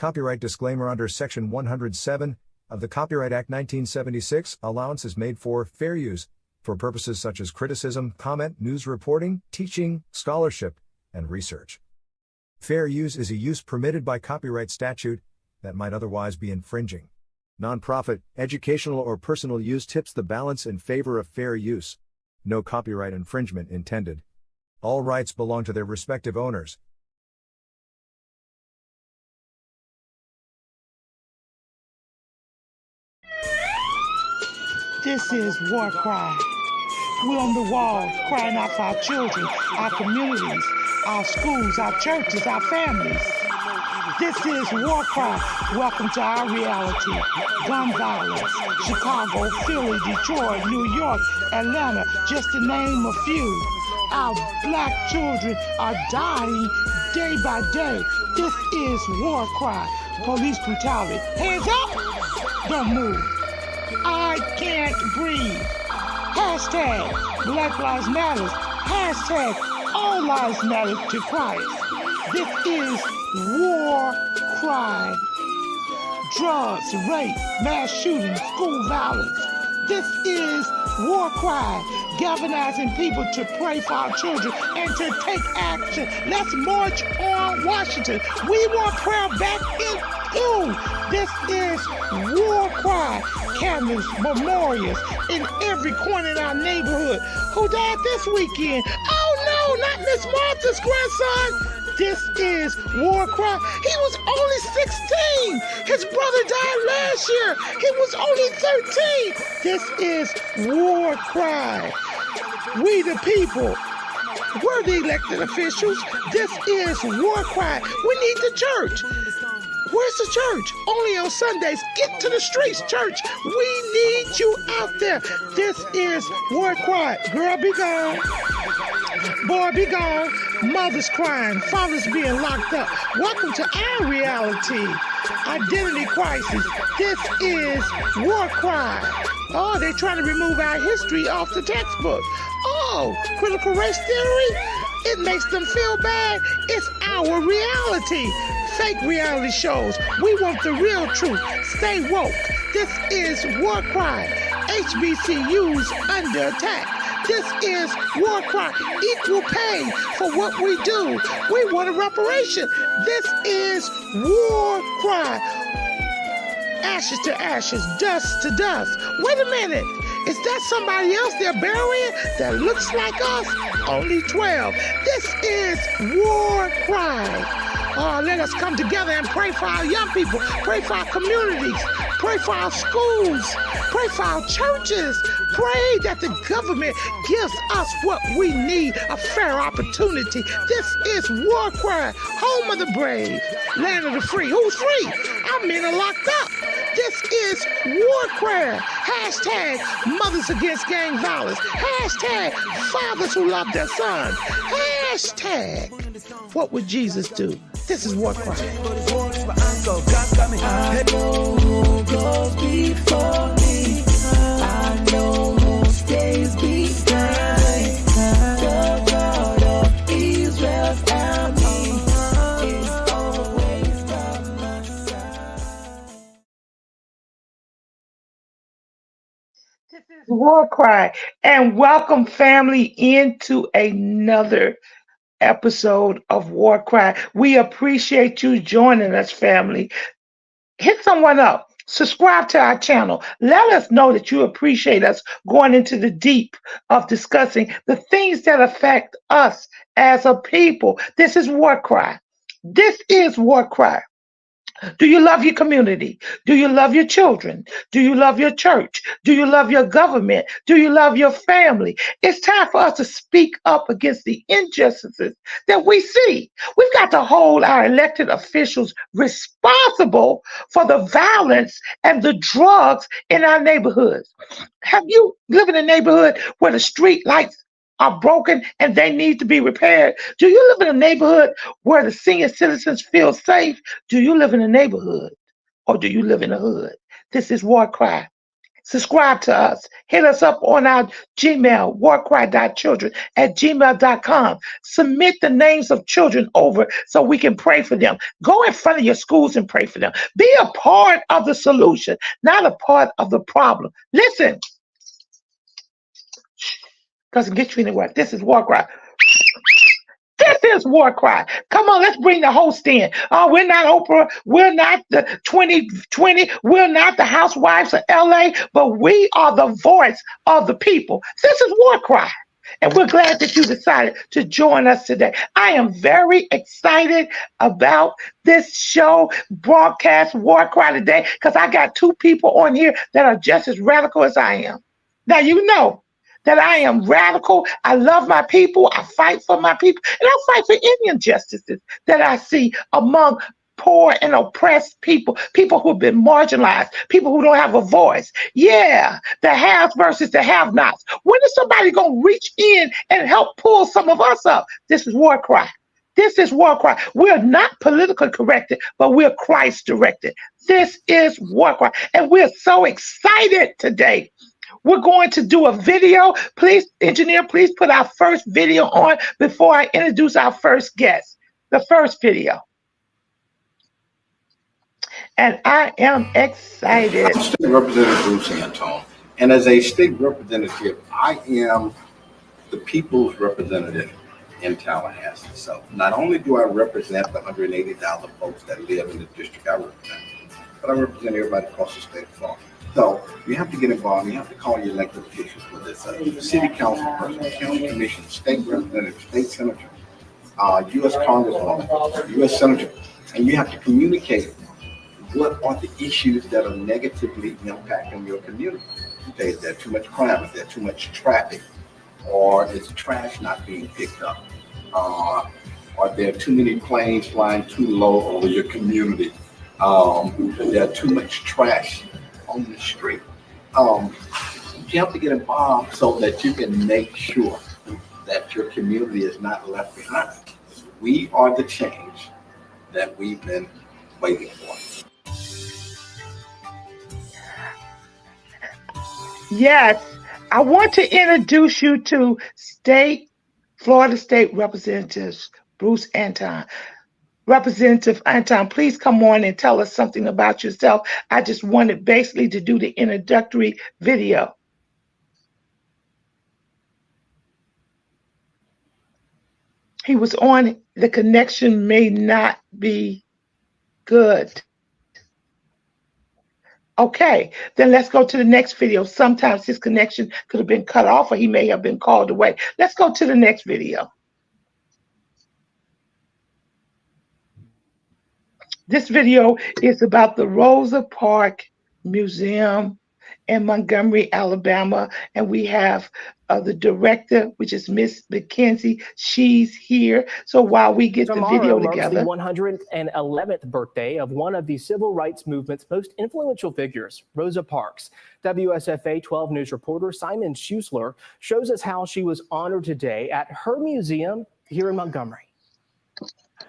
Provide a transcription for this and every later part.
Copyright disclaimer: under Section 107 of the Copyright Act 1976, allowance is made for fair use for purposes such as criticism, comment, news reporting, teaching, scholarship, and research. Fair use is a use permitted by copyright statute that might otherwise be infringing. Nonprofit, educational, or personal use tips the balance in favor of fair use. No copyright infringement intended. All rights belong to their respective owners. This is War Cry. We're on the walls crying out for our children, our communities, our schools, our churches, our families. This is War Cry. Welcome to our reality. Gun violence. Chicago, Philly, Detroit, New York, Atlanta, just to name a few. Our black children are dying day by day. This is War Cry. Police brutality. Hands up! Don't move. I can't breathe. Hashtag Black Lives Matter. Hashtag All Lives Matter to Christ. This is War Cry. Drugs, rape, mass shootings, school violence. This is War Cry. Galvanizing people to pray for our children and to take action. Let's march on Washington. We want prayer back in school. This is War Cry. Cameras, memorials in every corner in our neighborhood. Who died this weekend? Oh no, not Miss Martha's grandson. This is War Cry. He was only 16. His brother died last year. He was only 13. This is War Cry. We the people. We're the elected officials. This is War Cry. We need the church. Where's the church? Only on Sundays. Get to the streets, church. We need you out there. This is War Cry. Girl, be gone. Boy, be gone. Mothers crying. Fathers being locked up. Welcome to our reality. Identity crisis. This is War Cry. Oh, they're trying to remove our history off the textbook. Oh, critical race theory? It makes them feel bad. It's our reality. Fake reality shows. We want the real truth. Stay woke. This is War Cry. HBCUs under attack. This is War Cry. Equal pay for what we do. We want a reparation. This is War Cry. Ashes to ashes, dust to dust. Wait a minute. Is that somebody else they're burying that looks like us? Only 12. This is War Cry. Oh, let us come together and pray for our young people, pray for our communities, pray for our schools, pray for our churches, pray that the government gives us what we need, a fair opportunity. This is War Cry, home of the brave, land of the free. Who's free? Our men are locked up. This is War Cry. Hashtag mothers against gang violence. Hashtag fathers who love their sons. Hashtag what would Jesus do? This is War Cry. I know who goes before me. I know who stays behind. The God of Israel's army is always by my side. This is War Cry, and welcome family into another episode of War Cry. We appreciate you joining us, family. Hit someone up. Subscribe to our channel. Let us know that you appreciate us going into the deep of discussing the things that affect us as a people. This is War Cry. This is War Cry. Do you love your community? Do you love your children? Do you love your church? Do you love your government? Do you love your family? It's time for us to speak up against the injustices that we see. We've got to hold our elected officials responsible for the violence and the drugs in our neighborhoods. Have you lived in a neighborhood where the street lights are broken and they need to be repaired? Do you live in a neighborhood where the senior citizens feel safe? Do you live in a neighborhood or do you live in a hood? This is War Cry. Subscribe to us. Hit us up on our Gmail, warcry.children@gmail.com. Submit the names of children over so we can pray for them. Go in front of your schools and pray for them. Be a part of the solution, not a part of the problem. Listen, doesn't get you anywhere. This is War Cry. This is War Cry. Come on, let's bring the host in. Oh, we're not Oprah. We're not the 2020. We're not the housewives of LA, but we are the voice of the people. This is War Cry. And we're glad that you decided to join us today. I am very excited about this show, broadcast War Cry today, because I got two people on here that are just as radical as I am. Now, you know that I am radical. I love my people. I fight for my people. And I fight for any injustices that I see among poor and oppressed people, people who have been marginalized, people who don't have a voice. Yeah, the haves versus the have-nots. When is somebody going to reach in and help pull some of us up? This is War Cry. This is War Cry. We're not politically corrected, but we're Christ directed. This is War Cry. And we're so excited today. We're going to do a video. Please, engineer, please put our first video on before I introduce our first guest. The first video. And I am excited. I'm State Representative Bruce Antone. And as a state representative, I am the people's representative in Tallahassee. So not only do I represent the 180,000 folks that live in the district I represent, but I represent everybody across the state of Florida. So you have to get involved. You have to call your elected officials, whether it's a city council person, county commission, state representative, state senator, U.S. congresswoman, U.S. senator, and you have to communicate what are the issues that are negatively impacting your community. Okay, is there too much crime? Is there too much traffic? Or is trash not being picked up? Are there too many planes flying too low over your community? Is there too much trash on the street? You have to get involved so that you can make sure that your community is not left behind. We are the change that we've been waiting for. Yes, I want to introduce you to Florida State Representative Bruce Antone. Representative Antone, please come on and tell us something about yourself. I just wanted basically to do the introductory video. He was on, the connection may not be good. Okay, then let's go to the next video. Sometimes his connection could have been cut off or he may have been called away. Let's go to the next video. This video is about the Rosa Parks Musuem in Montgomery, Alabama. And we have the director, which is Miss McKenzie. She's here. So while we get Tomorrow the video marks together. The 111th birthday of one of the civil rights movement's most influential figures, Rosa Parks. WSFA 12 News reporter Simon Schusler shows us how she was honored today at her museum here in Montgomery.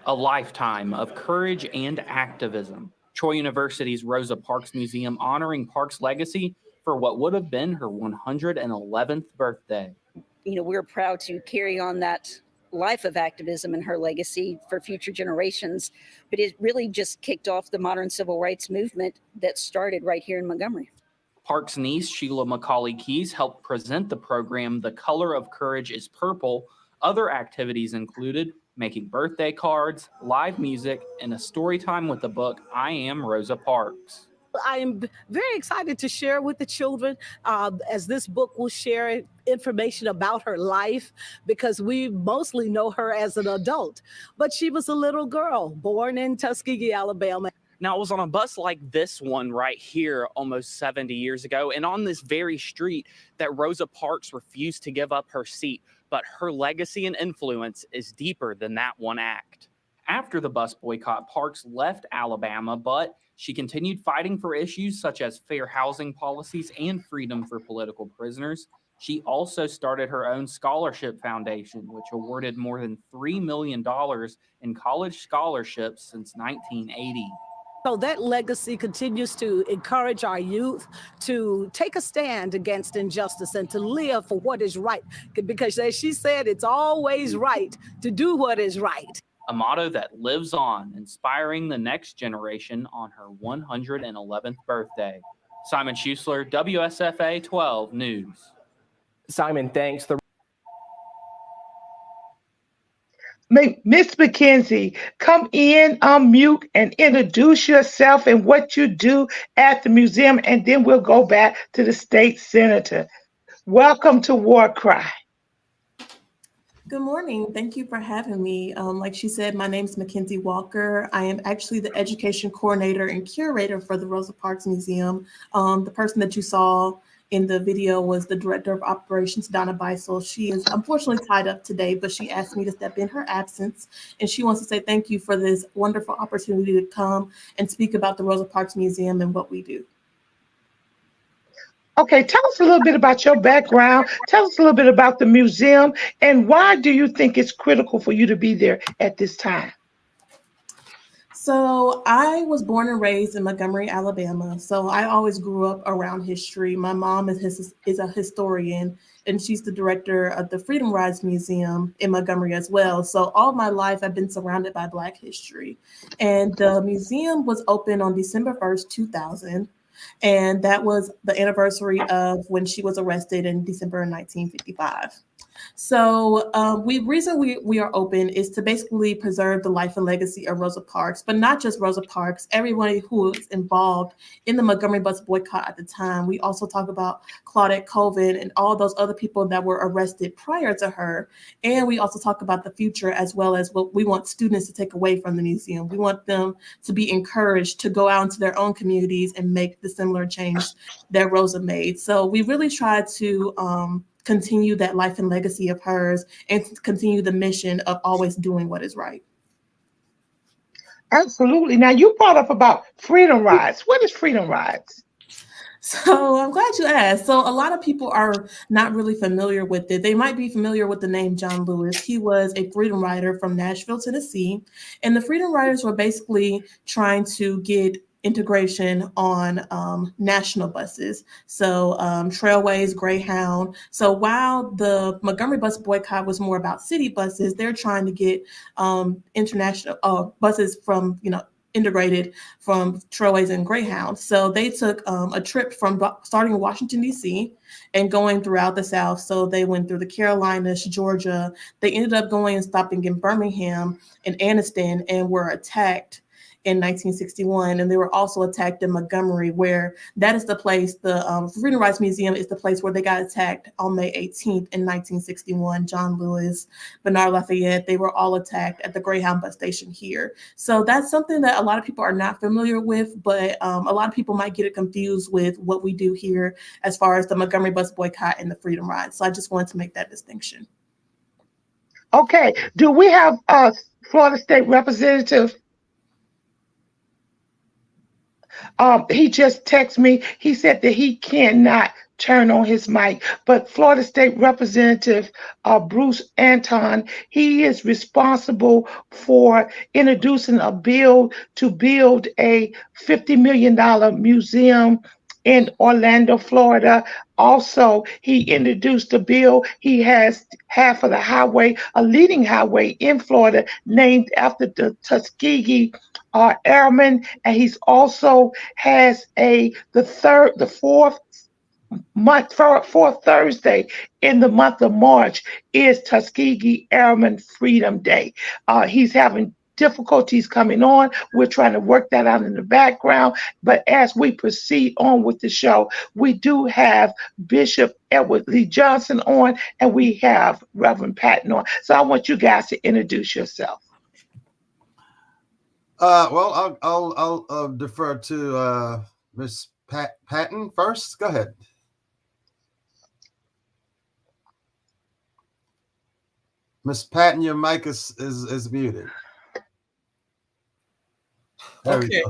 A lifetime of courage and activism. Troy University's Rosa Parks Museum honoring Parks' legacy for what would have been her 111th birthday. You know, we're proud to carry on that life of activism and her legacy for future generations, but it really just kicked off the modern civil rights movement that started right here in Montgomery. Parks' niece, Sheila McCauley Keys, helped present the program The Color of Courage is Purple. Other activities included making birthday cards, live music, and a story time with the book I Am Rosa Parks. I am very excited to share with the children as this book will share information about her life, because we mostly know her as an adult, but she was a little girl born in Tuskegee, Alabama. Now, it was on a bus like this one right here almost 70 years ago, and on this very street that Rosa Parks refused to give up her seat, but her legacy and influence is deeper than that one act. After the bus boycott, Parks left Alabama, but she continued fighting for issues such as fair housing policies and freedom for political prisoners. She also started her own scholarship foundation, which awarded more than $3 million in college scholarships since 1980. So that legacy continues to encourage our youth to take a stand against injustice and to live for what is right. Because as she said, it's always right to do what is right. A motto that lives on, inspiring the next generation on her 111th birthday. Simon Schuessler, WSFA 12 News. Simon, thanks. Miss McKenzie, come in, unmute, and introduce yourself and what you do at the museum, and then we'll go back to the state senator. Welcome to War Cry. Good morning. Thank you for having me. Like she said, my name is McKenzie Walker. I am actually the Education Coordinator and Curator for the Rosa Parks Museum. The person that you saw in the video was the Director of Operations, Donna Beisel. She is unfortunately tied up today, but she asked me to step in her absence. And she wants to say thank you for this wonderful opportunity to come and speak about the Rosa Parks Museum and what we do. Okay, tell us a little bit about your background. Tell us a little bit about the museum, and why do you think it's critical for you to be there at this time? So I was born and raised in Montgomery, Alabama. So I always grew up around history. My mom is a historian, and she's the director of the Freedom Rides Museum in Montgomery as well. So all my life, I've been surrounded by Black history. And the museum was opened on December 1st, 2000. And that was the anniversary of when she was arrested in December 1955. So reason we are open is to basically preserve the life and legacy of Rosa Parks, but not just Rosa Parks, everyone who was involved in the Montgomery Bus Boycott at the time. We also talk about Claudette Colvin and all those other people that were arrested prior to her. And we also talk about the future, as well as what we want students to take away from the museum. We want them to be encouraged to go out into their own communities and make the similar change that Rosa made. So we really try to continue that life and legacy of hers and continue the mission of always doing what is right. Absolutely. Now, you brought up about Freedom Rides. What is Freedom Rides? So I'm glad you asked. So a lot of people are not really familiar with it. They might be familiar with the name John Lewis. He was a freedom rider from Nashville, Tennessee. And the Freedom Riders were basically trying to get integration on national buses. So Trailways, Greyhound. So while the Montgomery Bus Boycott was more about city buses, they're trying to get international buses from, integrated from Trailways and Greyhound. So they took a trip from starting in Washington, D.C. and going throughout the South. So they went through the Carolinas, Georgia. They ended up going and stopping in Birmingham and Anniston and were attacked in 1961, and they were also attacked in Montgomery, where that is the place, the Freedom Rides Museum is the place where they got attacked on May 18th in 1961. John Lewis, Bernard Lafayette, they were all attacked at the Greyhound bus station here. So that's something that a lot of people are not familiar with, but a lot of people might get it confused with what we do here as far as the Montgomery Bus Boycott and the Freedom Rides. So I just wanted to make that distinction. Okay, do we have a Florida State Representative? He just texted me. He said that he cannot turn on his mic, but Florida State Representative Bruce Antone, he is responsible for introducing a bill to build a $50 million museum in Orlando, Florida. Also, he introduced a bill. He has half of the highway, a leading highway in Florida, named after the Tuskegee Airmen, and he's also has the fourth Thursday in the month of March is Tuskegee Airmen Freedom Day. He's having difficulties coming on. We're trying to work that out in the background. But as we proceed on with the show, we do have Bishop Edward Lee Johnson on, and we have Reverend Patton on. So I want you guys to introduce yourself. Well, I'll defer to Miss Patton first. Go ahead. Miss Patton, your mic is muted. There okay.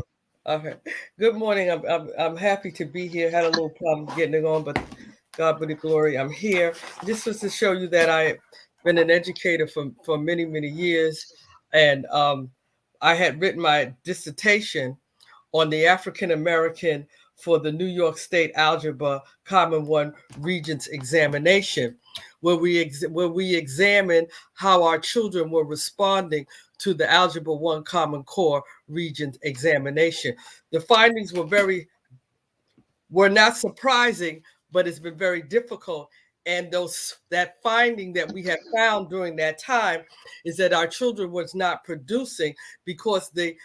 All right. Good morning. I'm happy to be here. Had a little problem getting it on, but God be the glory. I'm here. This was to show you that I've been an educator for many, many years, and I had written my dissertation on the African American for the New York State Algebra Common One Regents examination, where we examined how our children were responding to the Algebra 1 Common Core Regents examination. The findings were not surprising, but it's been very difficult. And that finding that we have found during that time is that our children was not producing because the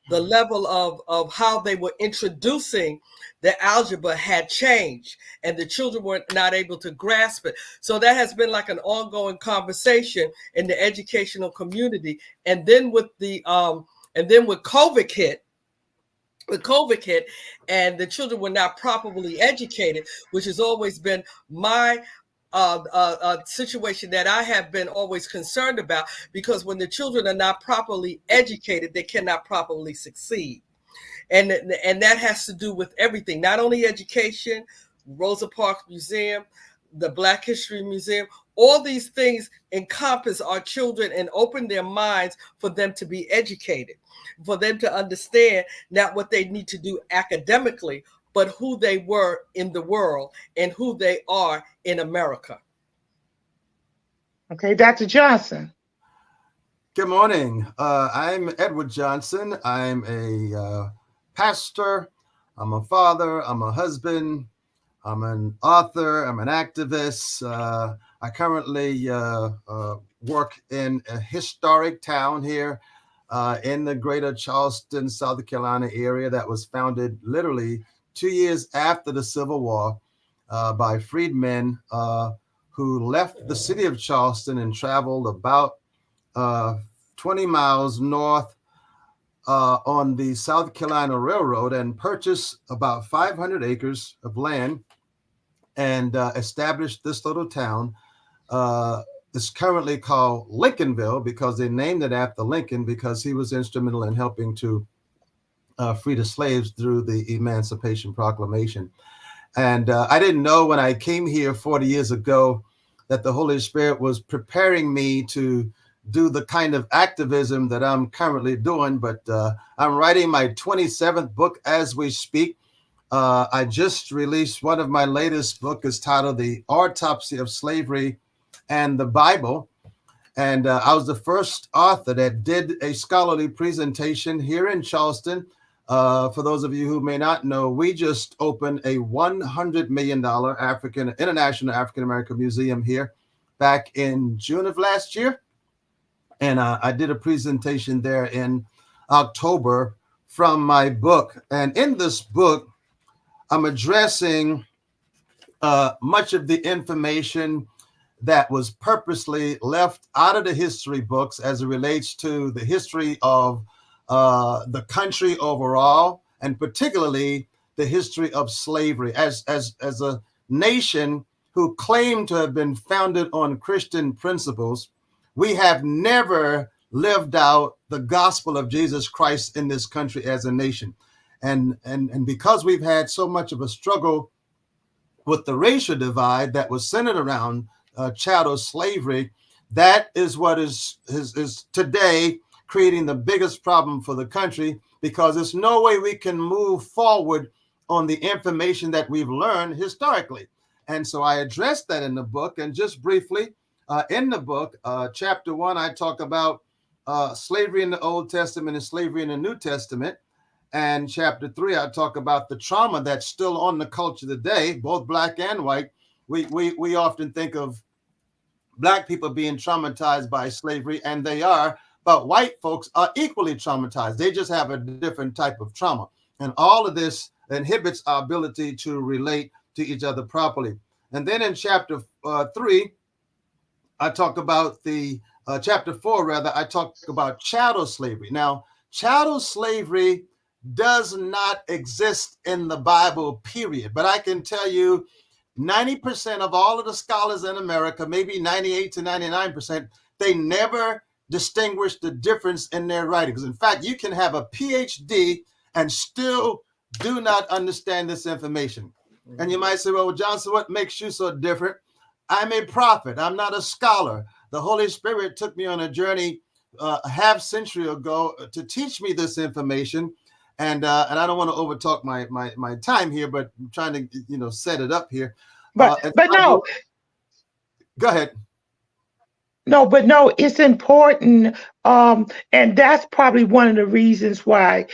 level of how they were introducing the algebra had changed, and the children were not able to grasp it. So that has been like an ongoing conversation in the educational community. And then with COVID hit, and the children were not properly educated, which has always been my situation that I have been always concerned about, because when the children are not properly educated, they cannot properly succeed. And that has to do with everything, not only education, Rosa Parks Museum, the Black History Museum, all these things encompass our children and open their minds for them to be educated, for them to understand not what they need to do academically, but who they were in the world and who they are in America. Okay, Dr. Johnson. Good morning. I'm Edward Johnson. I'm a pastor. I'm a father. I'm a husband. I'm an author. I'm an activist. I currently work in a historic town here in the greater Charleston, South Carolina area that was founded literally 2 years after the Civil War by freedmen who left the city of Charleston and traveled about 20 miles north on the South Carolina Railroad and purchased about 500 acres of land and established this little town. It's currently called Lincolnville because they named it after Lincoln, because he was instrumental in helping to free the slaves through the Emancipation Proclamation. And I didn't know when I came here 40 years ago that the Holy Spirit was preparing me to do the kind of activism that I'm currently doing, but I'm writing my 27th book as we speak. I just released one of my latest books, is titled The Autopsy of Slavery and the Bible. And I was the first author that did a scholarly presentation here in Charleston. For those of you who may not know, we just opened a $100 million International African American Museum here back in June of last year. And I did a presentation there in October from my book. And in this book, I'm addressing much of the information that was purposely left out of the history books as it relates to the history of the country overall, and particularly the history of slavery. As a nation who claim to have been founded on Christian principles, we have never lived out the gospel of Jesus Christ in this country as a nation. And because we've had so much of a struggle with the racial divide that was centered around chattel slavery, that is what is today creating the biggest problem for the country, because there's no way we can move forward on the information that we've learned historically. And so I addressed that in the book. And just briefly, in the book, chapter 1, I talk about slavery in the Old Testament and slavery in the New Testament. And chapter 3, I talk about the trauma that's still on the culture today, both black and white. We often think of black people being traumatized by slavery, and they are, but white folks are equally traumatized. They just have a different type of trauma. And all of this inhibits our ability to relate to each other properly. And then in chapter 3, I talk about chapter 4, I talk about chattel slavery. Now, chattel slavery does not exist in the Bible, period. But I can tell you 90% of all of the scholars in America, maybe 98 to 99%, they never distinguish the difference in their writings. In fact, you can have a PhD and still do not understand this information. Mm-hmm. And you might say, well, Johnson, what makes you so different? I'm a prophet. I'm not a scholar. The Holy Spirit took me on a journey a half century ago to teach me this information. And I don't want to overtalk my time here, but I'm trying to set it up here. But no, go ahead. No, but no, it's important. And that's probably one of the reasons why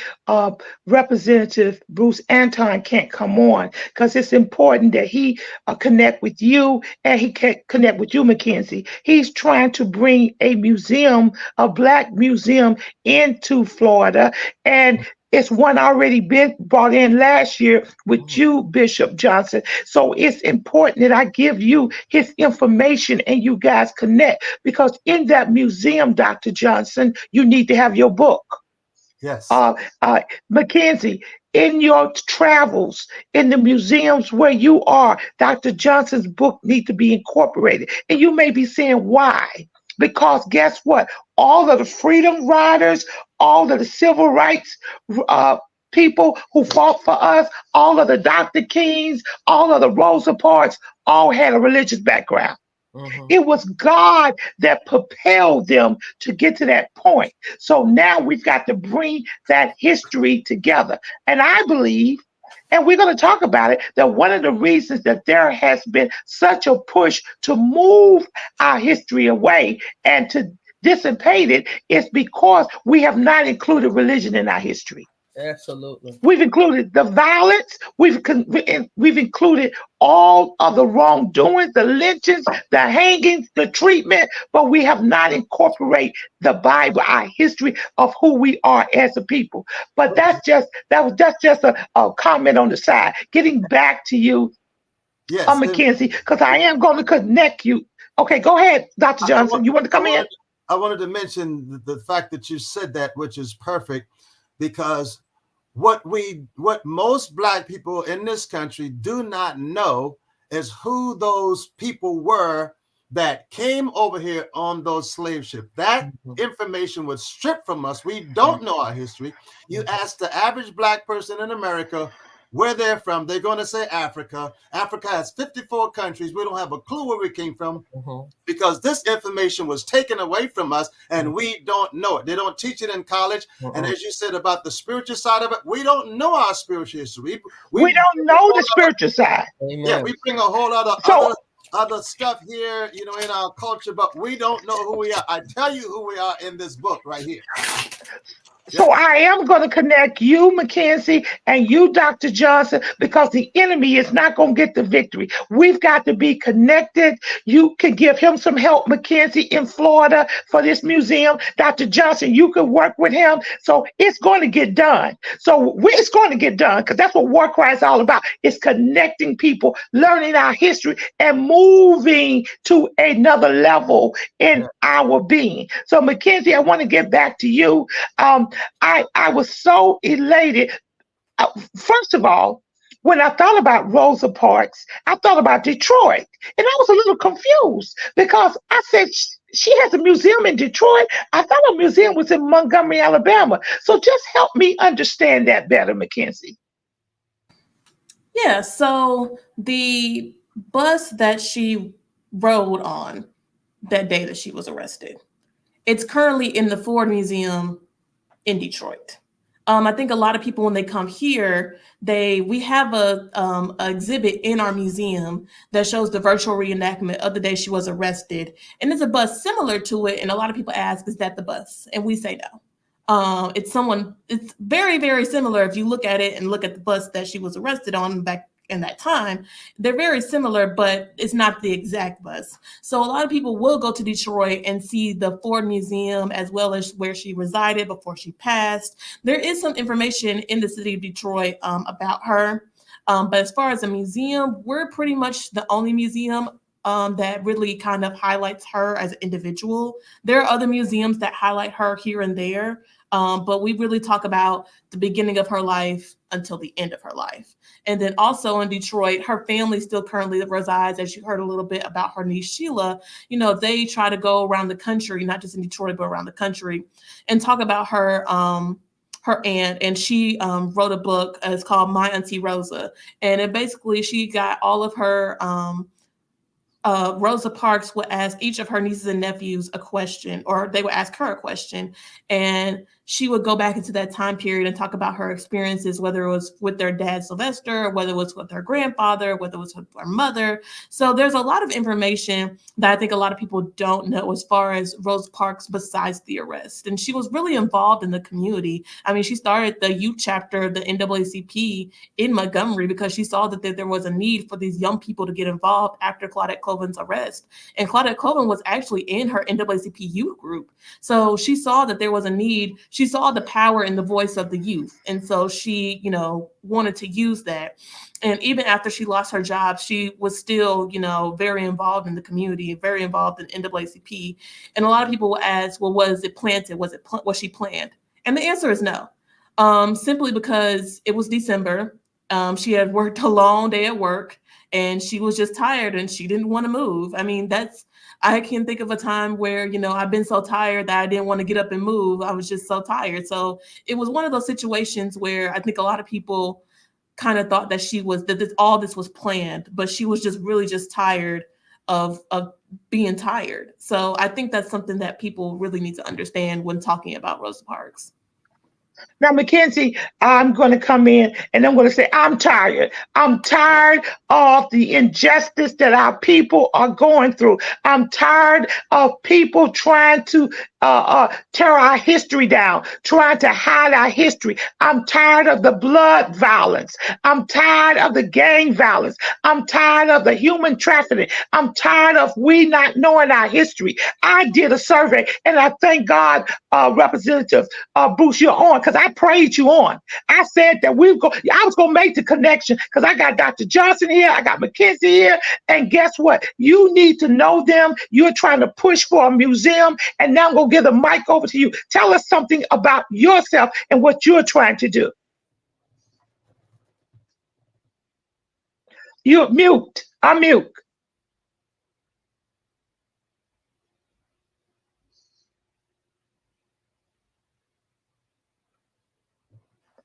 Representative Bruce Antone can't come on, because it's important that he connect with you and he can connect with you, McKenzie. He's trying to bring a museum, a Black museum, into Florida. And it's one already been brought in last year with you, Bishop Johnson. So it's important that I give you his information and you guys connect, because in that museum, Dr. Johnson, you need to have your book. Yes. McKenzie, in your travels, in the museums where you are, Dr. Johnson's book needs to be incorporated. And you may be saying, why? Because guess what? All of the freedom riders, all of the civil rights people who fought for us, all of the Dr. Kings, all of the Rosa Parks, all had a religious background. It was God that propelled them to get to that point. So now we've got to bring that history together. And I believe, and we're going to talk about it, that one of the reasons that there has been such a push to move our history away and to dissipate it is because we have not included religion in our history. Absolutely. We've included the violence. We've included all of the wrongdoings, the lynchings, the hangings, the treatment, but we have not incorporated the Bible, our history of who we are as a people. But that's just a comment on the side. Getting back to you, yes, McKenzie, because I am going to connect you. Okay, go ahead, Dr. Johnson. You want to come in? I wanted to mention the fact that you said that, which is perfect, because what most Black people in this country do not know is who those people were that came over here on those slave ships. That information was stripped from us. We don't know our history. You ask the average Black person in America where they're from, they're going to say Africa. Africa has 54 countries. We don't have a clue where we came from because this information was taken away from us and we don't know it. They don't teach it in college. And as you said about the spiritual side of it, we don't know our spiritual history. We don't know the spiritual side. Yeah, we bring a whole lot of other stuff here, in our culture, but we don't know who we are. I tell you who we are in this book right here. So I am going to connect you, McKenzie, and you, Dr. Johnson, because the enemy is not going to get the victory. We've got to be connected. You can give him some help, McKenzie, in Florida for this museum. Dr. Johnson, you can work with him. So it's going to get done. So it's going to get done because that's what War Cry is all about. It's connecting people, learning our history, and moving to another level in our being. So, McKenzie, I want to get back to you. I was so elated. First of all, when I thought about Rosa Parks, I thought about Detroit. And I was a little confused because I said she has a museum in Detroit. I thought her museum was in Montgomery, Alabama. So just help me understand that better, McKenzie. Yeah, so the bus that she rode on that day that she was arrested, it's currently in the Ford Museum in Detroit. I think a lot of people, when they come here, we have a exhibit in our museum that shows the virtual reenactment of the day she was arrested, and it's a bus similar to it. And a lot of people ask, "Is that the bus?" And we say no. It's very, very similar. If you look at it and look at the bus that she was arrested on back in that time, they're very similar, but it's not the exact bus. So a lot of people will go to Detroit and see the Ford Museum as well as where she resided before she passed. There is some information in the city of Detroit about her. But as far as a museum, we're pretty much the only museum that really kind of highlights her as an individual. There are other museums that highlight her here and there, but we really talk about the beginning of her life until the end of her life. And then also in Detroit, her family still currently resides, as you heard a little bit about her niece Sheila. They try to go around the country, not just in Detroit, but around the country, and talk about her aunt. And she wrote a book. It's called My Auntie Rosa. And it basically, she got all of her Rosa Parks would ask each of her nieces and nephews a question, or they would ask her a question. And she would go back into that time period and talk about her experiences, whether it was with their dad, Sylvester, or whether it was with her grandfather, whether it was with her mother. So there's a lot of information that I think a lot of people don't know as far as Rosa Parks besides the arrest. And she was really involved in the community. I mean, she started the youth chapter of the NAACP in Montgomery because she saw that there was a need for these young people to get involved after Claudette Colvin's arrest. And Claudette Colvin was actually in her NAACP youth group. So she saw that there was a need. She saw the power in the voice of the youth. And so she, wanted to use that. And even after she lost her job, she was still, very involved in the community, very involved in NAACP. And a lot of people will ask, well, was it planted? Was she planned? And the answer is no. Simply because it was December. She had worked a long day at work and she was just tired and she didn't want to move. I mean, I can think of a time where, I've been so tired that I didn't want to get up and move. I was just so tired. So it was one of those situations where I think a lot of people kind of thought that all this was planned, but she was just really just tired of being tired. So I think that's something that people really need to understand when talking about Rosa Parks. Now, McKenzie, I'm going to come in and I'm going to say, I'm tired. I'm tired of the injustice that our people are going through. I'm tired of people trying to tear our history down, trying to hide our history. I'm tired of the blood violence. I'm tired of the gang violence. I'm tired of the human trafficking. I'm tired of we not knowing our history. I did a survey and I thank God, Representative Bruce, you're on, because I prayed you on. I said that I was going to make the connection because I got Dr. Johnson here, I got McKenzie here, and guess what? You need to know them. You're trying to push for a museum, and now I'm going to give the mic over to you. Tell us something about yourself and what you're trying to do. You're mute. I'm mute.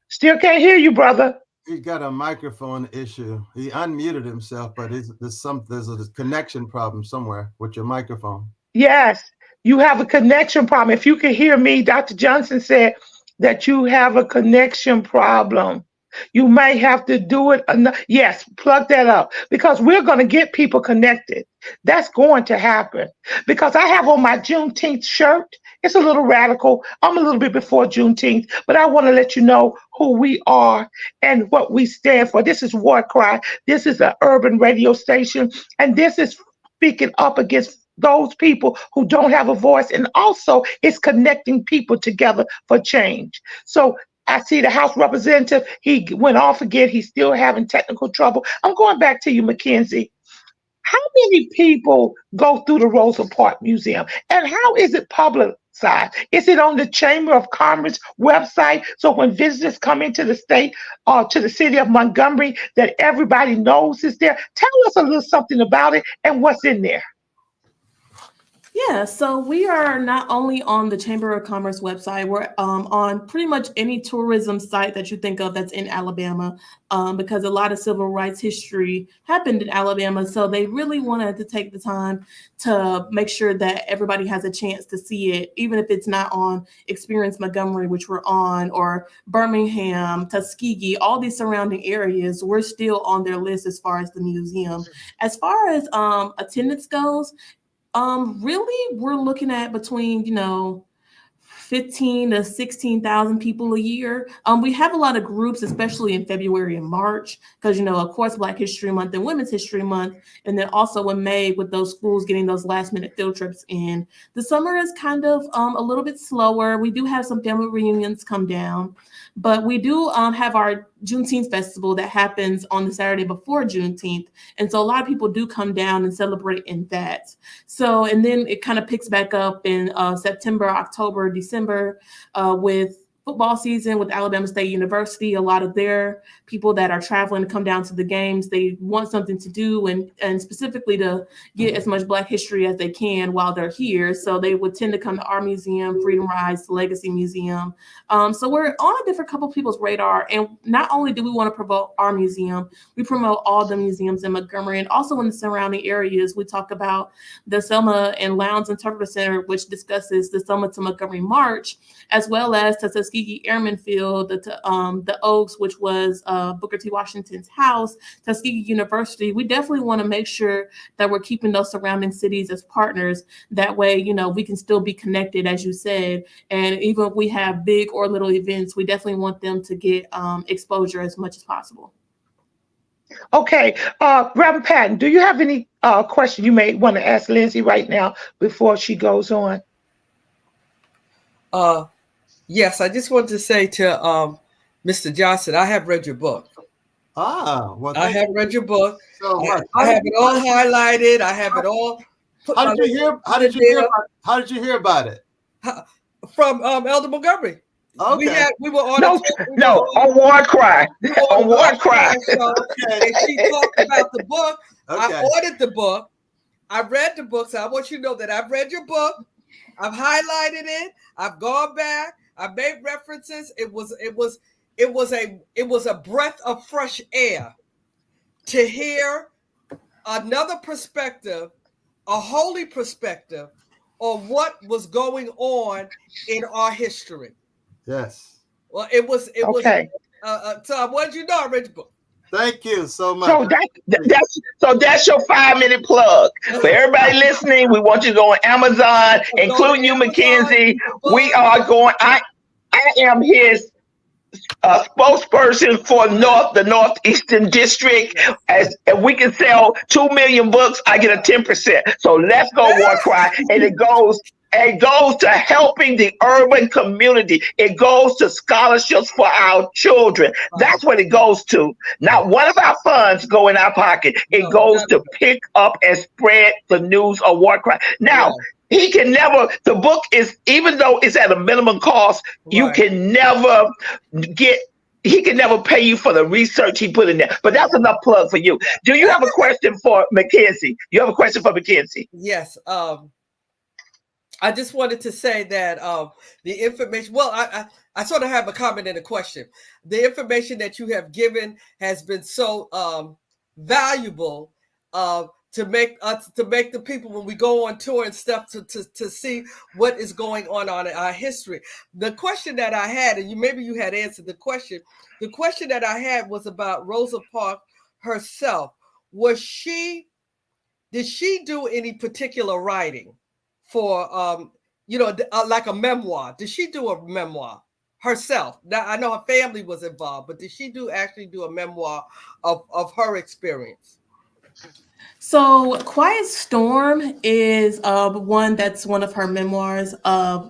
Still can't hear you, brother. He got a microphone issue. He unmuted himself, but there's a connection problem somewhere with your microphone. Yes, you have a connection problem. If you can hear me, Dr. Johnson said that you have a connection problem. You may have to do it. Yes, plug that up because we're going to get people connected. That's going to happen because I have on my Juneteenth shirt. It's a little radical. I'm a little bit before Juneteenth, but I want to let you know who we are and what we stand for. This is War Cry. This is an urban radio station, and this is speaking up against those people who don't have a voice, and also it's connecting people together for change. So I see the House representative. He went off again. He's still having technical trouble. I'm going back to you, McKenzie. How many people go through the Rosa Parks Museum, and how is it publicized? Is it on the Chamber of Commerce website? So when visitors come into the state or to the city of Montgomery, that everybody knows is there. Tell us a little something about it and what's in there. Yeah, so we are not only on the Chamber of Commerce website, we're on pretty much any tourism site that you think of that's in Alabama, because a lot of civil rights history happened in Alabama. So they really wanted to take the time to make sure that everybody has a chance to see it, even if it's not on Experience Montgomery, which we're on, or Birmingham, Tuskegee, all these surrounding areas, we're still on their list as far as the museum. As far as attendance goes, really, we're looking at between, 15 to 16,000 people a year. We have a lot of groups, especially in February and March, because, of course, Black History Month and Women's History Month. And then also in May with those schools getting those last minute field trips in. The summer is kind of a little bit slower. We do have some family reunions come down, but we do have our Juneteenth festival that happens on the Saturday before Juneteenth. And so a lot of people do come down and celebrate in that. So, and then it kind of picks back up in September, October, December with football season with Alabama State University, a lot of their people that are traveling to come down to the games, they want something to do and specifically to get as much Black history as they can while they're here. So they would tend to come to our museum, Freedom Rides, the Legacy Museum. So we're on a different couple people's radar. And not only do we want to promote our museum, we promote all the museums in Montgomery and also in the surrounding areas. We talk about the Selma and Lowndes Interpretive Center, which discusses the Selma to Montgomery March, as well as the Tuskegee Airmen Field, the Oaks, which was Booker T. Washington's house, Tuskegee University. We definitely want to make sure that we're keeping those surrounding cities as partners. That way, we can still be connected, as you said. And even if we have big or little events, we definitely want them to get exposure as much as possible. Okay, Reverend Patton, do you have any question you may want to ask Lindsay right now before she goes on? Yes, I just wanted to say to Mr. Johnson, I have read your book. Well, I have read your book. So much. I have it all highlighted. I have it all. How did you hear about it? From Elder Montgomery. Okay. We were on on War Cry. On War Cry. And she talked about the book. Okay. I ordered the book. I read the book. So I want you to know that I've read your book. I've highlighted it. I've gone back. I've made references. It was a breath of fresh air to hear another perspective, a holy perspective on what was going on in our history. Yes. Well, it was okay. So I wanted you to know I read your book. Thank you so much. So that's your 5-minute plug. For everybody listening, we want you to go on Amazon, including you, McKenzie. We are going. I am his spokesperson for the Northeastern District. As if we can sell 2 million books, I get a 10%. So let's go, War Cry, and it goes to helping the urban community. It goes to scholarships for our children. That's what it goes to. Not one of our funds go in our pocket. It goes to pick up and spread the news of War Cry. Now, he can never, the book is, even though it's at a minimum cost, you can never he can never pay you for the research he put in there. But that's enough plug for you. Do you have a question for McKenzie? You have a question for McKenzie? Yes. I just wanted to say that the information, well, I sort of have a comment and a question. The information that you have given has been so valuable to make the people, when we go on tour and stuff, to see what is going on in our history. The question that I had, and maybe you had answered the question that I had was about Rosa Parks herself. Did she do any particular writing for like a memoir? Did she do a memoir herself? Now I know her family was involved, but did she actually do a memoir of her experience? So Quiet Storm is one of her memoirs.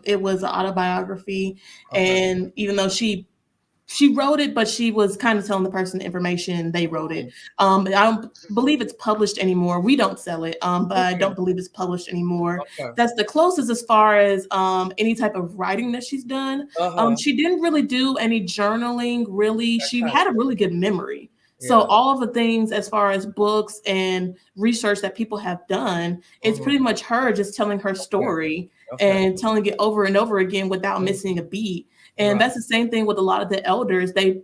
It was an autobiography, and even though she wrote it, but she was kind of telling the person the information they wrote it. I don't believe it's published anymore. We don't sell it, but I don't believe it's published anymore. Okay. That's the closest as far as any type of writing that she's done. She didn't really do any journaling, really. She had a really good memory. Yeah. So all of the things as far as books and research that people have done, it's pretty much her just telling her story and telling it over and over again without missing a beat. And that's the same thing with a lot of the elders. They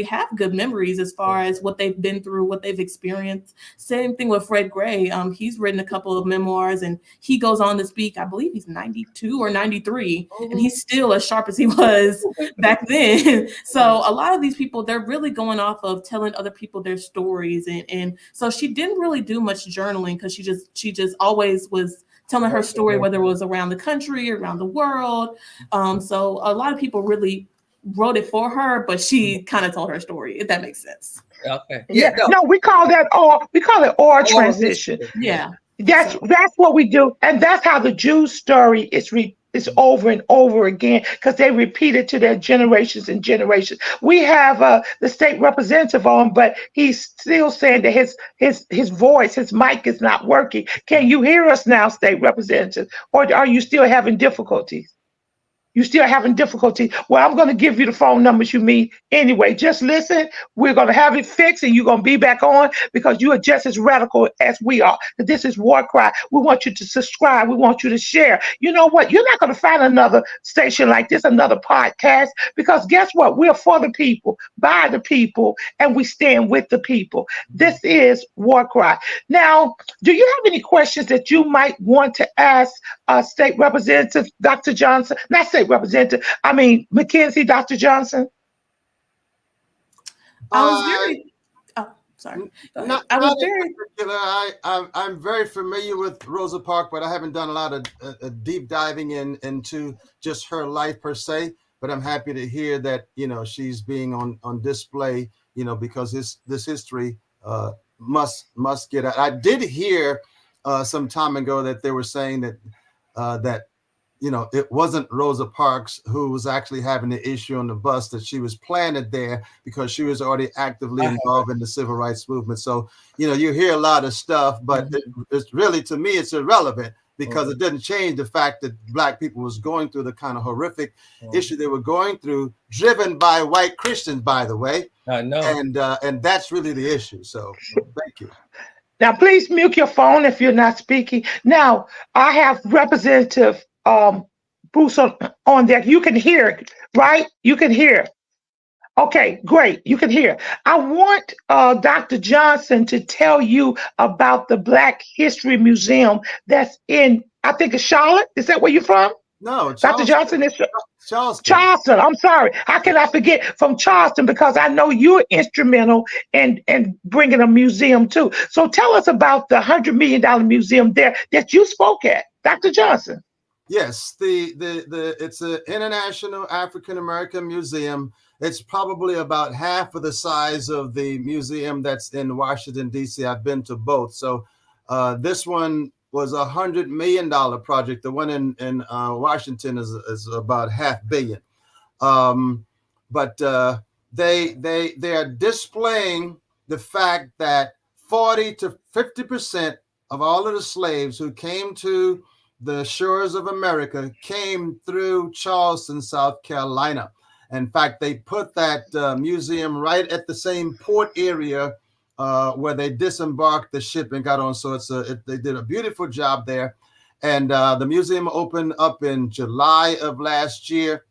have good memories as far as what they've been through, what they've experienced. Same thing with Fred Gray. He's written a couple of memoirs, and he goes on to speak. I believe he's 92 or 93, and he's still as sharp as he was back then. So a lot of these people, they're really going off of telling other people their stories. And so she didn't really do much journaling because she just always was telling her story, whether it was around the country, around the world. So a lot of people really wrote it for her, but she kind of told her story, if that makes sense. Okay. Yeah. No, we call it oral transition. Yeah. That's what we do. And that's how the Jews story is over and over again, because they repeat it to their generations and generations. We have the state representative on, but he's still saying that his voice, his mic is not working. Can you hear us now, state representative, or are you still having difficulties? You still having difficulty? Well, I'm going to give you the phone numbers you need anyway. Just listen. We're going to have it fixed and you're going to be back on because you are just as radical as we are. This is War Cry. We want you to subscribe. We want you to share. You know what? You're not going to find another station like this, another podcast, because guess what? We're for the people, by the people, and we stand with the people. This is War Cry. Now, do you have any questions that you might want to ask State Representative Dr. Johnson? Not State Representative, I mean McKenzie, Dr. Johnson? I was very, sorry. Not in particular. I'm very familiar with Rosa Parks, but I haven't done a lot of deep diving into just her life per se. But I'm happy to hear that, you know, she's being on display, you know, because this history must get out. I did hear some time ago that they were saying that you know, it wasn't Rosa Parks who was actually having the issue on the bus, that she was planted there because she was already actively involved in the civil rights movement. So, you know, you hear a lot of stuff, but it's really, to me, it's irrelevant because it didn't change the fact that Black people was going through the kind of horrific issue they were going through, driven by white Christians, by the way. I know. And that's really the issue. So thank you. Now, please mute your phone if you're not speaking. Now, I have Representative Bruce on deck. You can hear, right? You can hear. Okay, great. You can hear. I want Dr. Johnson to tell you about the Black History Museum that's in, I think it's Charlotte. Is that where you're from? No, Dr. Johnson is Charleston. Charleston. I'm sorry. How can I forget from Charleston? Because I know you're instrumental in bringing a museum too. So tell us about the $100 million museum there that you spoke at, Dr. Johnson. Yes, it's an international African American museum. It's probably about half of the size of the museum that's in Washington, D.C. I've been to both. So this one was $100 million project. The one in Washington is about $500 million. But they are displaying the fact that 40 to 50% of all of the slaves who came to the shores of America came through Charleston, South Carolina. In fact, they put that museum right at the same port area where they disembarked the ship and got on. So they did a beautiful job there. And the museum opened up in July of last year.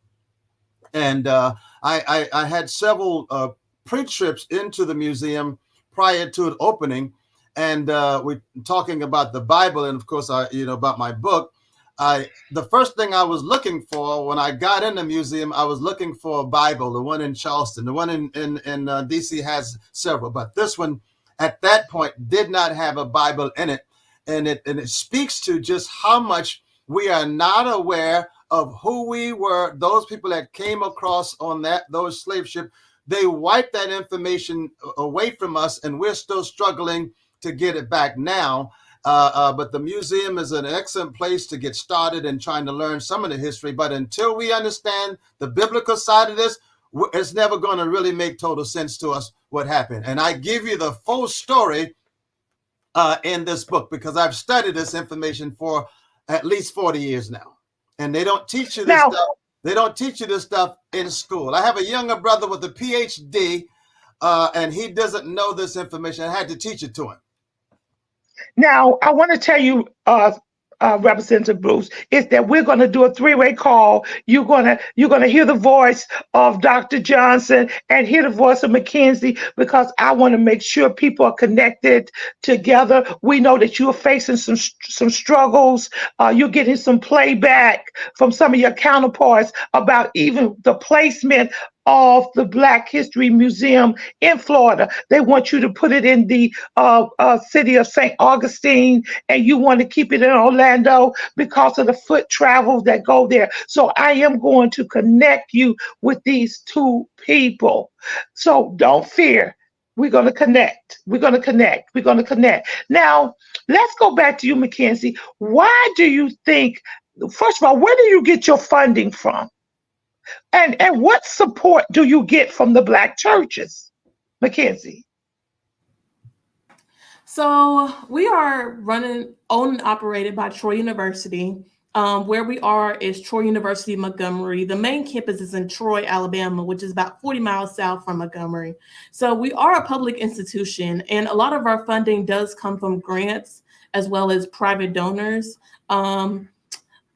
And I had several pre-trips into the museum prior to it opening. And we're talking about the Bible, and of course, about my book. The first thing I was looking for when I got in the museum, I was looking for a Bible. The one in Charleston, the one in DC has several, but this one at that point did not have a Bible in it, and it speaks to just how much we are not aware of who we were. Those people that came across on those slave ships, they wiped that information away from us, and we're still struggling to get it back now. But the museum is an excellent place to get started in trying to learn some of the history. But until we understand the biblical side of this, it's never going to really make total sense to us what happened. And I give you the full story in this book because I've studied this information for at least 40 years now. And they don't teach you this stuff. They don't teach you this stuff in school. I have a younger brother with a PhD, and he doesn't know this information. I had to teach it to him. Now, I want to tell you, Representative Bruce, is that we're going to do a three-way call. You're gonna hear the voice of Dr. Johnson and hear the voice of McKenzie, because I want to make sure people are connected together. We know that you're facing some struggles. You're getting some playback from some of your counterparts about even the placement of the Black History Museum in Florida. They want you to put it in the city of St. Augustine, and you want to keep it in Orlando because of the foot travel that go there. So I am going to connect you with these two people. So don't fear. We're going to connect. We're going to connect. We're going to connect. Now, let's go back to you, McKenzie. Why do you think, first of all, where do you get your funding from? And what support do you get from the Black churches, McKenzie? So we are owned and operated by Troy University. Where we are is Troy University, Montgomery. The main campus is in Troy, Alabama, which is about 40 miles south from Montgomery. So we are a public institution, and a lot of our funding does come from grants as well as private donors.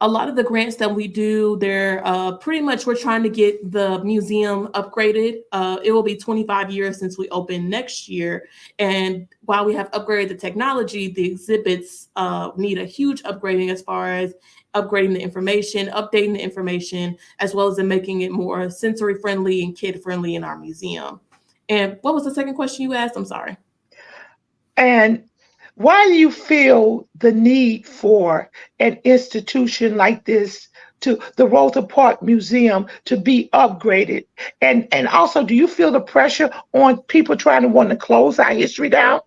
A lot of the grants that we do, they're pretty much, we're trying to get the museum upgraded. It will be 25 years since we open next year. And while we have upgraded the technology, the exhibits need a huge upgrading as far as upgrading the information, updating the information, as well as in making it more sensory friendly and kid friendly in our museum. And what was the second question you asked? I'm sorry. And why do you feel the need for an institution like this, to the Rosa Parks Museum, to be upgraded? And also, do you feel the pressure on people trying to want to close our history down?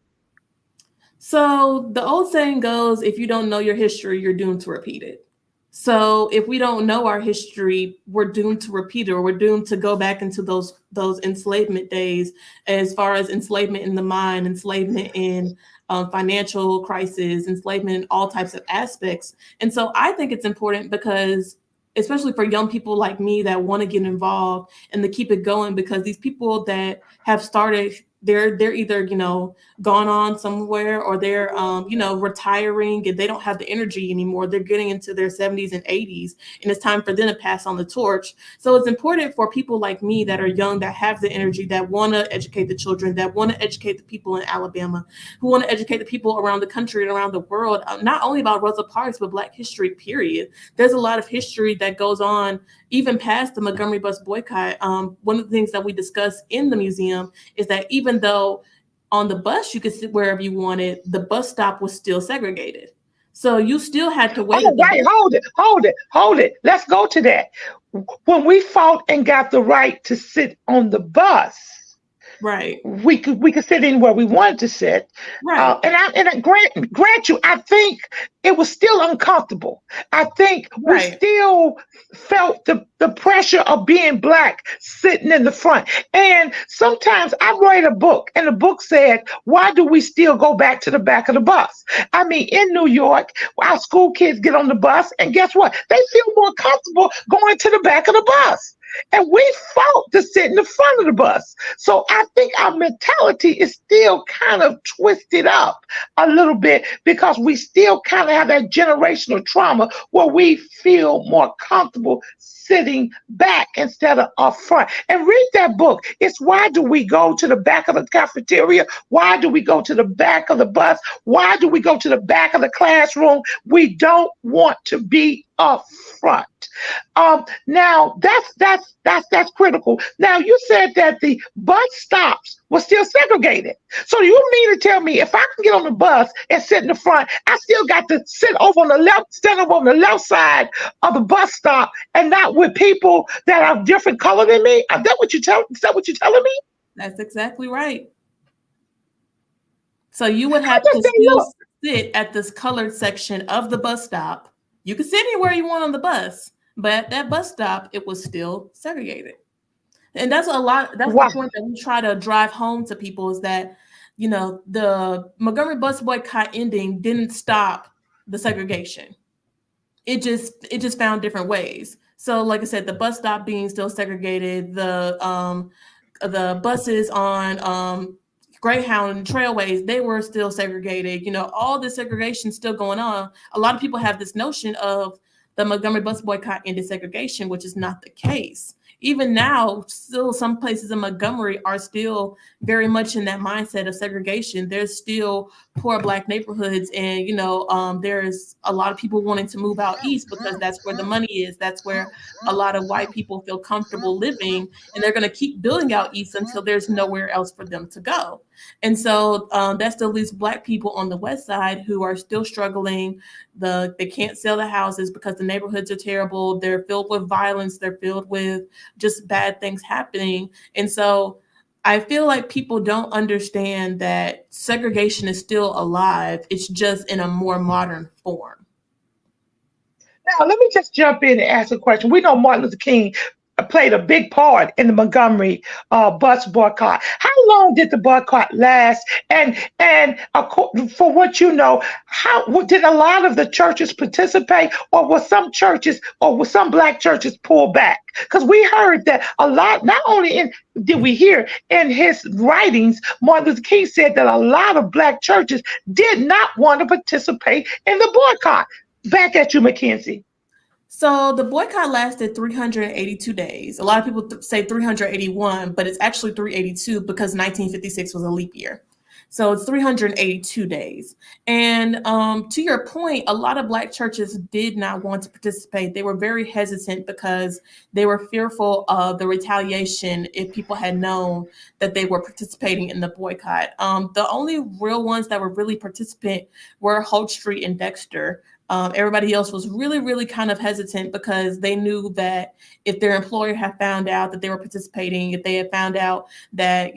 So the old saying goes, if you don't know your history, you're doomed to repeat it. So if we don't know our history, we're doomed to repeat it, or we're doomed to go back into those enslavement days, as far as enslavement in the mind, enslavement in financial crisis, enslavement in all types of aspects. And so I think it's important because, especially for young people like me that want to get involved and to keep it going, because these people that have started, they're either, gone on somewhere, or they're, retiring, and they don't have the energy anymore. They're getting into their 70s and 80s, and it's time for them to pass on the torch. So it's important for people like me that are young, that have the energy, that want to educate the children, that want to educate the people in Alabama, who want to educate the people around the country and around the world, not only about Rosa Parks, but Black history, period. There's a lot of history that goes on even past the Montgomery Bus Boycott. One of the things that we discuss in the museum is that even though on the bus you could sit wherever you wanted, the bus stop was still segregated. So you still had to wait. Oh, wait, hold it. Let's go to that. When we fought and got the right to sit on the bus, right, we could sit anywhere we wanted to sit. Right. And I grant you, I think it was still uncomfortable. I think we still felt the pressure of being Black sitting in the front. And sometimes I write a book, and the book said, why do we still go back to the back of the bus? I mean, in New York, our school kids get on the bus, and guess what? They feel more comfortable going to the back of the bus. And we fought to sit in the front of the bus. So I think our mentality is still kind of twisted up a little bit, because we still kind of have that generational trauma where we feel more comfortable sitting back instead of up front. And read that book. It's Why Do We Go to the Back of the Cafeteria? Why do we go to the back of the bus? Why do we go to the back of the classroom? We don't want to be up front. Now that's critical. Now, you said that the bus stops were still segregated. So you mean to tell me if I can get on the bus and sit in the front, I still got to stand over on the left side of the bus stop, and not with people that are different color than me? Is that what you're telling me? That's exactly right. So you would have to still sit at this colored section of the bus stop. You could sit anywhere you want on the bus, but at that bus stop, it was still segregated. And that's a lot. That's the point that we try to drive home to people, is that, the Montgomery Bus Boycott ending didn't stop the segregation. It just found different ways. So like I said, the bus stop being still segregated, the buses on Greyhound and Trailways, they were still segregated. All this segregation still going on. A lot of people have this notion of the Montgomery Bus Boycott ended segregation, which is not the case. Even now, still some places in Montgomery are still very much in that mindset of segregation. There's still poor Black neighborhoods, and there's a lot of people wanting to move out east because that's where the money is. That's where a lot of white people feel comfortable living, and they're going to keep building out east until there's nowhere else for them to go. And so that still leaves Black people on the west side who are still struggling. They can't sell the houses because the neighborhoods are terrible. They're filled with violence. They're filled with just bad things happening. And so I feel like people don't understand that segregation is still alive. It's just in a more modern form. Now, let me just jump in and ask a question. We know Martin Luther King played a big part in the Montgomery bus boycott. How long did the boycott last? For what you know, did a lot of the churches participate, or were some churches or were some black churches pull back? Because we heard that a lot. Not only did we hear in his writings, Martin Luther King said that a lot of black churches did not want to participate in the boycott. Back at you, McKenzie. So the boycott lasted 382 days. A lot of people say 381, but it's actually 382 because 1956 was a leap year. So it's 382 days. And to your point, a lot of black churches did not want to participate. They were very hesitant because they were fearful of the retaliation if people had known that they were participating in the boycott. The only real ones that were really participant were Holt Street and Dexter. Everybody else was really, really kind of hesitant because they knew that if their employer had found out that they were participating, if they had found out that,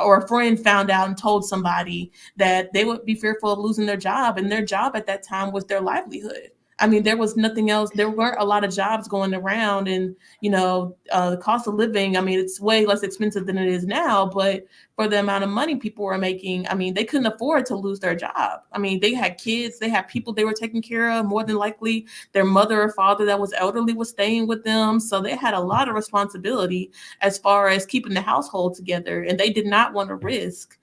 or a friend found out and told somebody, that they would be fearful of losing their job. And their job at that time was their livelihood. I mean, there was nothing else. There weren't a lot of jobs going around, and, the cost of living, I mean, it's way less expensive than it is now, but for the amount of money people were making, I mean, they couldn't afford to lose their job. I mean, they had kids, they had people they were taking care of. More than likely, their mother or father that was elderly was staying with them. So they had a lot of responsibility as far as keeping the household together, and they did not want to risk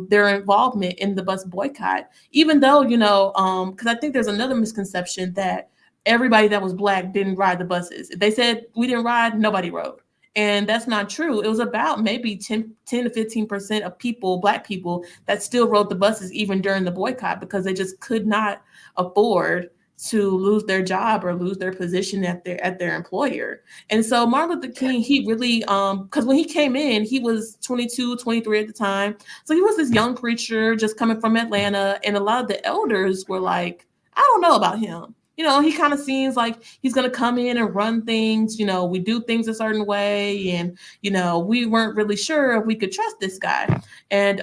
their involvement in the bus boycott, even though, because I think there's another misconception that everybody that was black didn't ride the buses. If they said we didn't ride, nobody rode. And that's not true. It was about maybe 10 to 15% of black people that still rode the buses even during the boycott because they just could not afford to lose their job or lose their position at their employer. And so Martin Luther King, he really, because when he came in, he was 22, 23 at the time. So he was this young preacher just coming from Atlanta. And a lot of the elders were like, I don't know about him. He kind of seems like he's going to come in and run things. We do things a certain way. And, we weren't really sure if we could trust this guy. And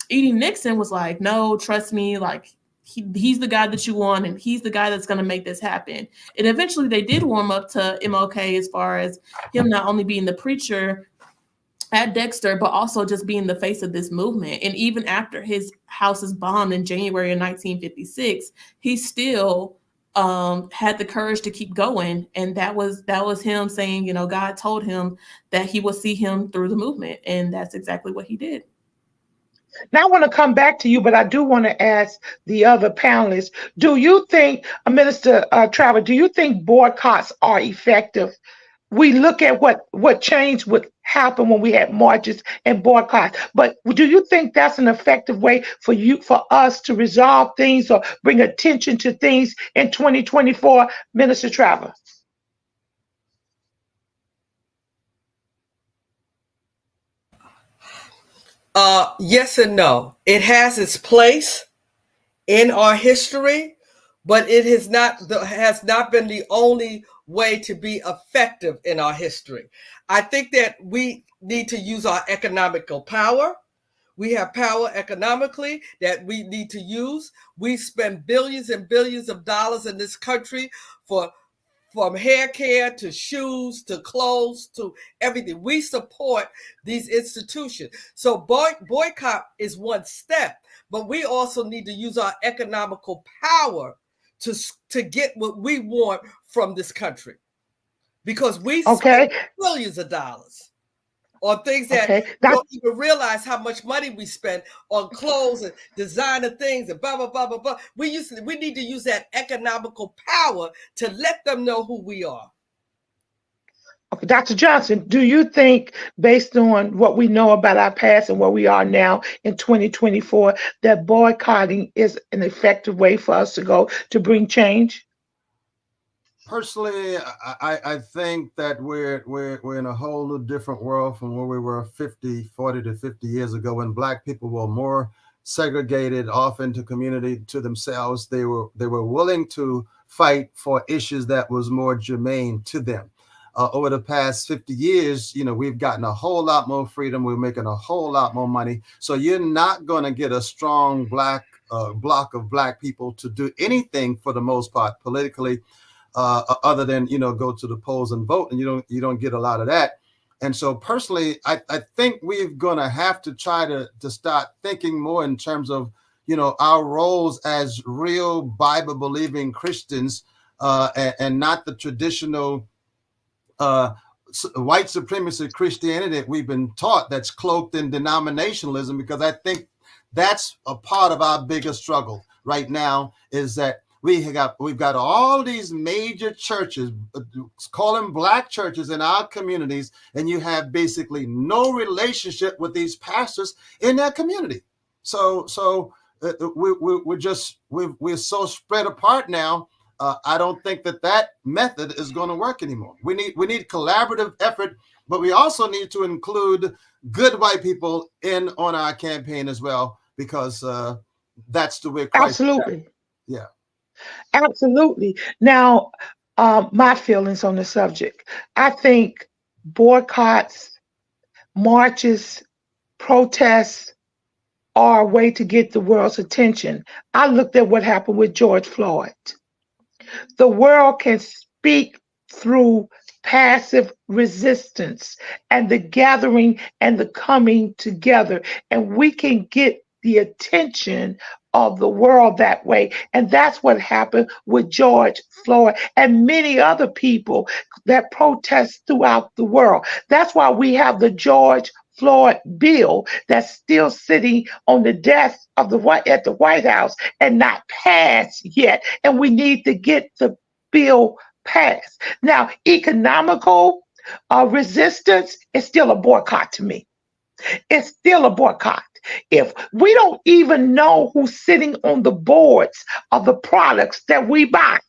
Edie Nixon was like, no, trust me. Like, he's the guy that you want, and he's the guy that's going to make this happen. And eventually they did warm up to MLK as far as him not only being the preacher at Dexter, but also just being the face of this movement. And even after his house is bombed in January of 1956, he still had the courage to keep going. And that was him saying, God told him that he would see him through the movement. And that's exactly what he did. Now I want to come back to you, but I do want to ask the other panelists, do you think, Minister Travis, do you think boycotts are effective? We look at what change would happen when we had marches and boycotts, but do you think that's an effective way for us to resolve things or bring attention to things in 2024, Minister Travis? Yes and no. It has its place in our history, but it has not been the only way to be effective in our history. I think that we need to use our economical power. We have power economically that we need to use. We spend billions and billions of dollars in this country from hair care to shoes to clothes to everything. We support these institutions. So boycott is one step, but we also need to use our economical power to get what we want from this country, because we spend billions of dollars on things that you don't even realize how much money we spend on clothes and designer things and blah, blah, blah, blah, blah. We need to use that economical power to let them know who we are. Okay, Dr. Johnson, do you think, based on what we know about our past and where we are now in 2024, that boycotting is an effective way for us to go to bring change? Personally, I think that we're in a whole new different world from where we were 40 to 50 years ago, when Black people were more segregated off into community to themselves. They were willing to fight for issues that was more germane to them. Over the past 50 years, we've gotten a whole lot more freedom. We're making a whole lot more money. So you're not going to get a strong block of Black people to do anything for the most part politically. other than, go to the polls and vote, and you don't get a lot of that. And so personally, I think we're going to have to try to start thinking more in terms of, our roles as real Bible believing Christians, and not the traditional white supremacy Christianity that we've been taught, that's cloaked in denominationalism, because I think that's a part of our biggest struggle right now, is that we've got all these major churches, call them Black churches in our communities, and you have basically no relationship with these pastors in their community. So we're so spread apart now. I don't think that method is going to work anymore. We need collaborative effort, but we also need to include good white people in on our campaign as well, because that's the way Christ. Absolutely. Yeah. Absolutely. Now, my feelings on the subject. I think boycotts, marches, protests are a way to get the world's attention. I looked at what happened with George Floyd. The world can speak through passive resistance and the gathering and the coming together, and we can get the attention of the world that way. And that's what happened with George Floyd and many other people that protest throughout the world. That's why we have the George Floyd bill that's still sitting on the desk of at the White House and not passed yet. And we need to get the bill passed. Now, economical resistance is still a boycott to me. It's still a boycott. If we don't even know who's sitting on the boards of the products that we buy,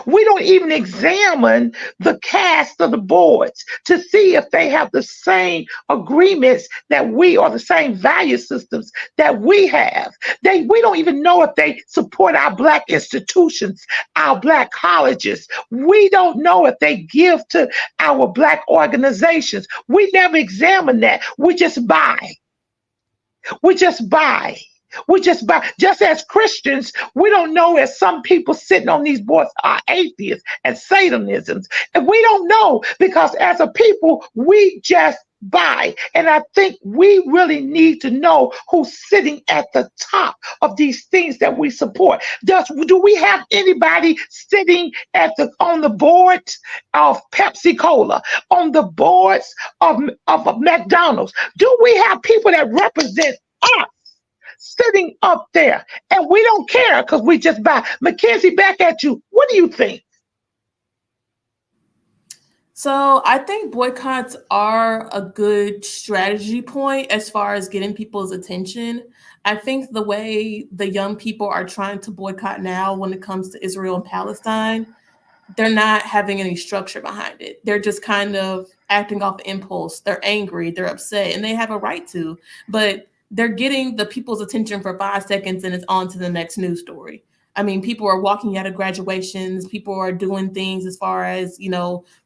we don't even examine the cast of the boards to see if they have the same agreements that we, or the same value systems that we have. We don't even know if they support our Black institutions, our Black colleges. We don't know if they give to our Black organizations. We never examine that. We just buy. We just buy. We just buy. Just as Christians, we don't know if some people sitting on these boards are atheists and Satanisms. And we don't know, because as a people, we just buy. And I think we really need to know who's sitting at the top of these things that we support. Do we have anybody sitting on the boards of Pepsi Cola, on the boards of McDonald's? Do we have people that represent us sitting up there? And we don't care because we just buy. McKenzie, back at you. What do you think? So I think boycotts are a good strategy point as far as getting people's attention. I think the way the young people are trying to boycott now when it comes to Israel and Palestine, they're not having any structure behind it. They're just kind of acting off impulse. They're angry, they're upset, and they have a right to, but they're getting the people's attention for 5 seconds and it's on to the next news story. I mean, people are walking out of graduations, people are doing things as far as,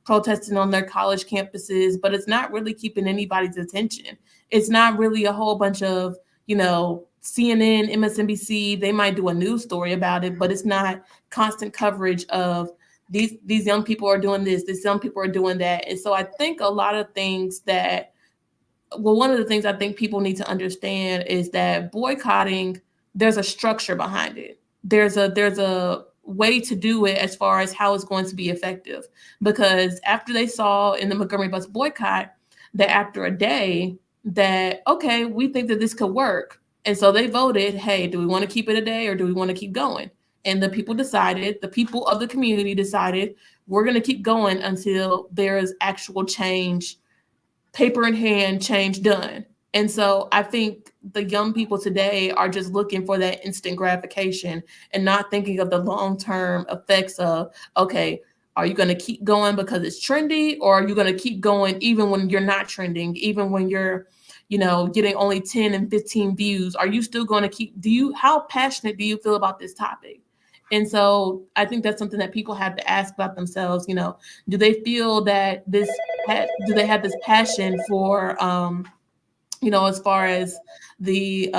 protesting on their college campuses, but it's not really keeping anybody's attention. It's not really a whole bunch of, CNN, MSNBC, they might do a news story about it, but it's not constant coverage of these young people are doing this, these young people are doing that. And so I think a lot of things one of the things I think people need to understand is that boycotting, there's a structure behind it. There's a way to do it as far as how it's going to be effective. Because after they saw in the Montgomery Bus Boycott that after a day that, okay, we think that this could work. And so they voted, hey, do we want to keep it a day or do we want to keep going? And the people of the community decided, we're going to keep going until there's actual change, paper in hand, change done. And so I think the young people today are just looking for that instant gratification and not thinking of the long-term effects of, okay, are you going to keep going because it's trendy, or are you going to keep going even when you're not trending, even when you're, getting only 10 and 15 views? Are you still going to keep, how passionate do you feel about this topic? And so I think that's something that people have to ask about themselves. Do they feel that do they have this passion for, as far as the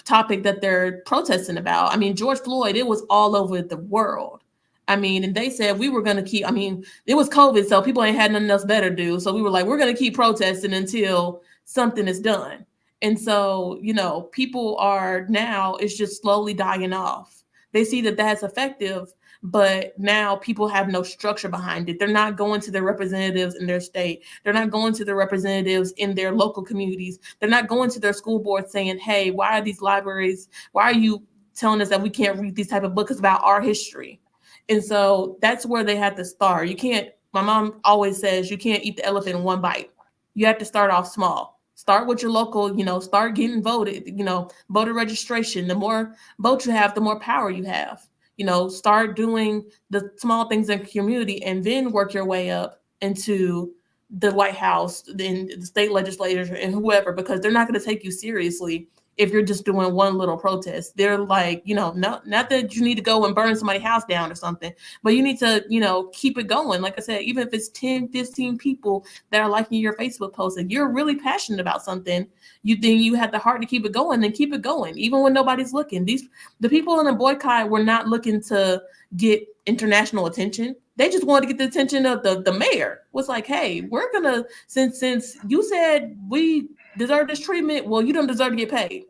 topic that they're protesting about? I mean, George Floyd, it was all over the world. I mean, and they said we were going to keep, I mean, it was COVID, so people ain't had nothing else better to do. So we were like, we're going to keep protesting until something is done. And so, you know, people are now, it's just slowly dying off. They see that that's effective, but now people have no structure behind it. They're not going to their representatives in their state. They're not going to their representatives in their local communities. They're not going to their school board saying, hey, why are these libraries, why are you telling us that we can't read these type of books about our history? And so that's where they had to start. You can't, my mom always says, you can't eat the elephant in one bite. You have to start off small. Start with your local, you know, start getting voted, you know, voter registration. The more votes you have, the more power you have. You know, start doing the small things in the community and then work your way up into the White House, then the state legislators and whoever, because they're not going to take you seriously if you're just doing one little protest. They're like, you know, not that you need to go and burn somebody's house down or something, but you need to, you know, keep it going. Like I said, even if it's 10, 15 people that are liking your Facebook post and you're really passionate about something, you have the heart to keep it going, then keep it going, even when nobody's looking. The people in the boycott were not looking to get international attention. They just wanted to get the attention of the mayor. Was like, hey, we're gonna, since you said we deserve this treatment, well, you don't deserve to get paid.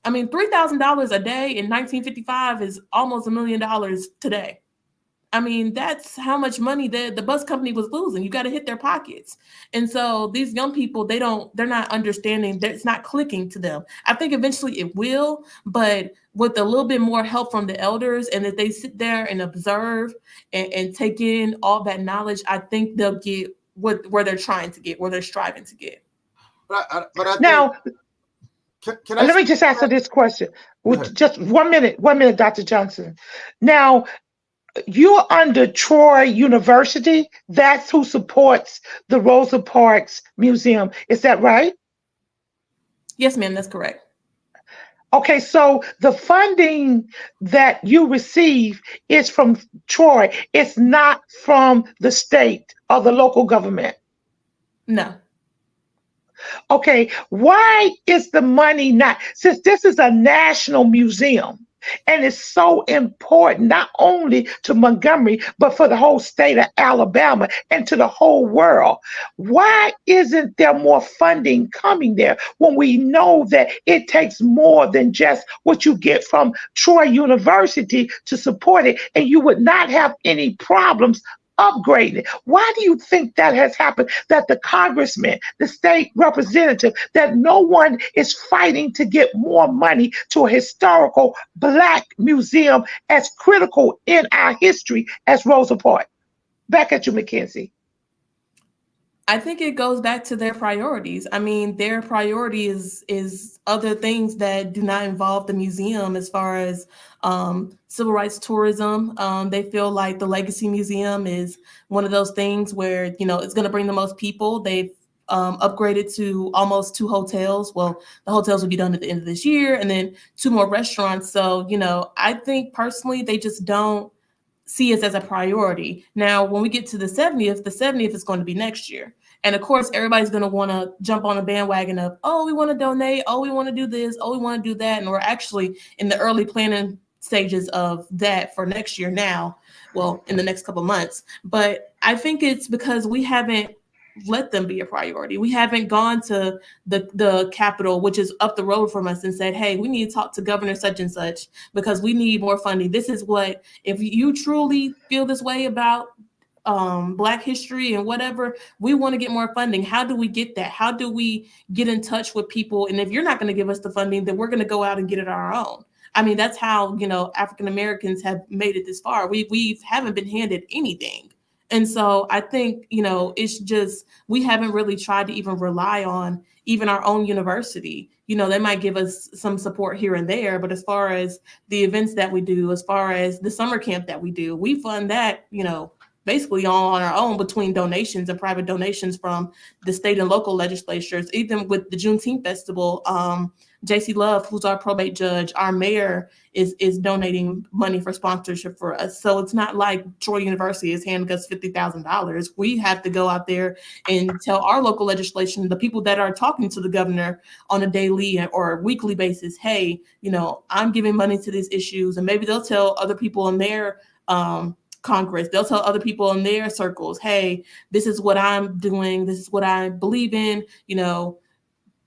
I mean, $3,000 a day in 1955 is almost $1 million today. I mean, that's how much money the bus company was losing. You got to hit their pockets. And so these young people, they're not understanding, it's not clicking to them. I think eventually it will, but with a little bit more help from the elders, and that they sit there and observe and take in all that knowledge, I think they'll get where they're trying to get, where they're striving to get. But I Now, can I let me just answer this question. With just 1 minute, Dr. Johnson. Now, you're under Troy University. That's who supports the Rosa Parks Museum. Is that right? Yes, ma'am, that's correct. Okay, so the funding that you receive is from Troy. It's not from the state or the local government. No. Okay, why is the money not, since this is a national museum and it's so important not only to Montgomery, but for the whole state of Alabama and to the whole world, why isn't there more funding coming there when we know that it takes more than just what you get from Troy University to support it, and you would not have any problems upgraded? Why do you think that has happened, that the congressman, the state representative, that no one is fighting to get more money to a historical Black museum as critical in our history as Rosa Parks? Back at you, McKenzie. I think it goes back to their priorities. I mean, their priority is other things that do not involve the museum, as far as civil rights tourism. They feel like the Legacy Museum is one of those things where, you know, it's going to bring the most people. They've upgraded to almost 2 hotels. Well, the hotels will be done at the end of this year, and then 2 more restaurants. So, you know, I think personally they just don't see us as a priority. Now, when we get to the 70th is going to be next year. And of course, everybody's going to want to jump on a bandwagon of, oh, we want to donate. Oh, we want to do this. Oh, we want to do that. And we're actually in the early planning stages of that for next year now. Well, in the next couple of months. But I think it's because we haven't let them be a priority. We haven't gone to the Capitol, which is up the road from us, and said, hey, we need to talk to Governor such and such because we need more funding. This is what, if you truly feel this way about Black history and whatever, we want to get more funding. How do we get that? How do we get in touch with people? And if you're not going to give us the funding, then we're going to go out and get it on our own. I mean, that's how, you know, African Americans have made it this far. We haven't been handed anything. And so I think, you know, it's just, we haven't really tried to even rely on even our own university. You know, they might give us some support here and there, but as far as the events that we do, as far as the summer camp that we do, we fund that, you know, basically all on our own between donations and private donations from the state and local legislatures. Even with the Juneteenth Festival, J.C. Love, who's our probate judge, our mayor, is donating money for sponsorship for us. So it's not like Troy University is handing us $50,000. We have to go out there and tell our local legislation, the people that are talking to the governor on a daily or weekly basis, hey, you know, I'm giving money to these issues. And maybe they'll tell other people in their Congress. They'll tell other people in their circles, hey, this is what I'm doing. This is what I believe in. You know,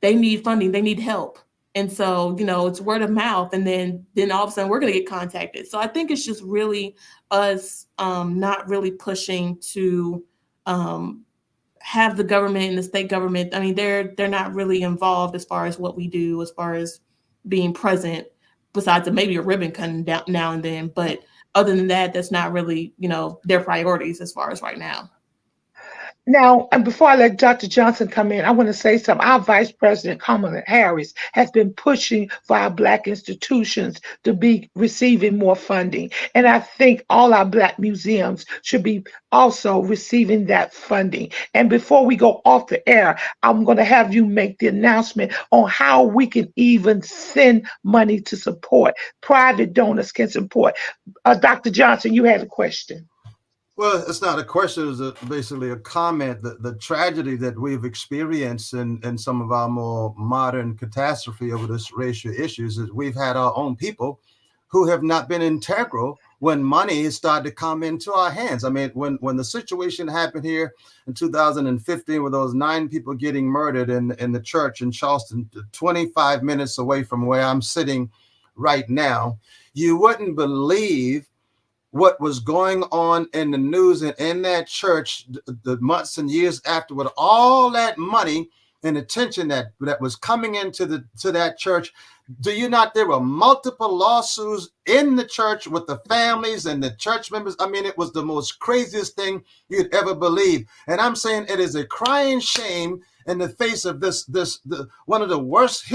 they need funding. They need help. And so, you know, it's word of mouth. And then all of a sudden we're going to get contacted. So I think it's just really us not really pushing to have the government and the state government. I mean, they're not really involved as far as what we do, as far as being present, besides maybe a ribbon cutting down now and then. But other than that, that's not really, you know, their priorities as far as right now. Now, and before I let Dr. Johnson come in, I want to say something. Our Vice President Kamala Harris has been pushing for our Black institutions to be receiving more funding. And I think all our Black museums should be also receiving that funding. And before we go off the air, I'm going to have you make the announcement on how we can even send money to support. Private donors can support. Dr. Johnson, you had a question. Well, it's not a question, it's basically a comment. The tragedy that we've experienced in some of our more modern catastrophe over this racial issues is we've had our own people who have not been integral when money started to come into our hands. I mean, when the situation happened here in 2015 with those 9 people getting murdered in the church in Charleston, 25 minutes away from where I'm sitting right now, you wouldn't believe what was going on in the news and in that church the months and years afterward. All that money and attention that was coming into that church. Do you not? There were multiple lawsuits in the church with the families and the church members. I mean, it was the most craziest thing you'd ever believe. And I'm saying it is a crying shame in the face of one of the worst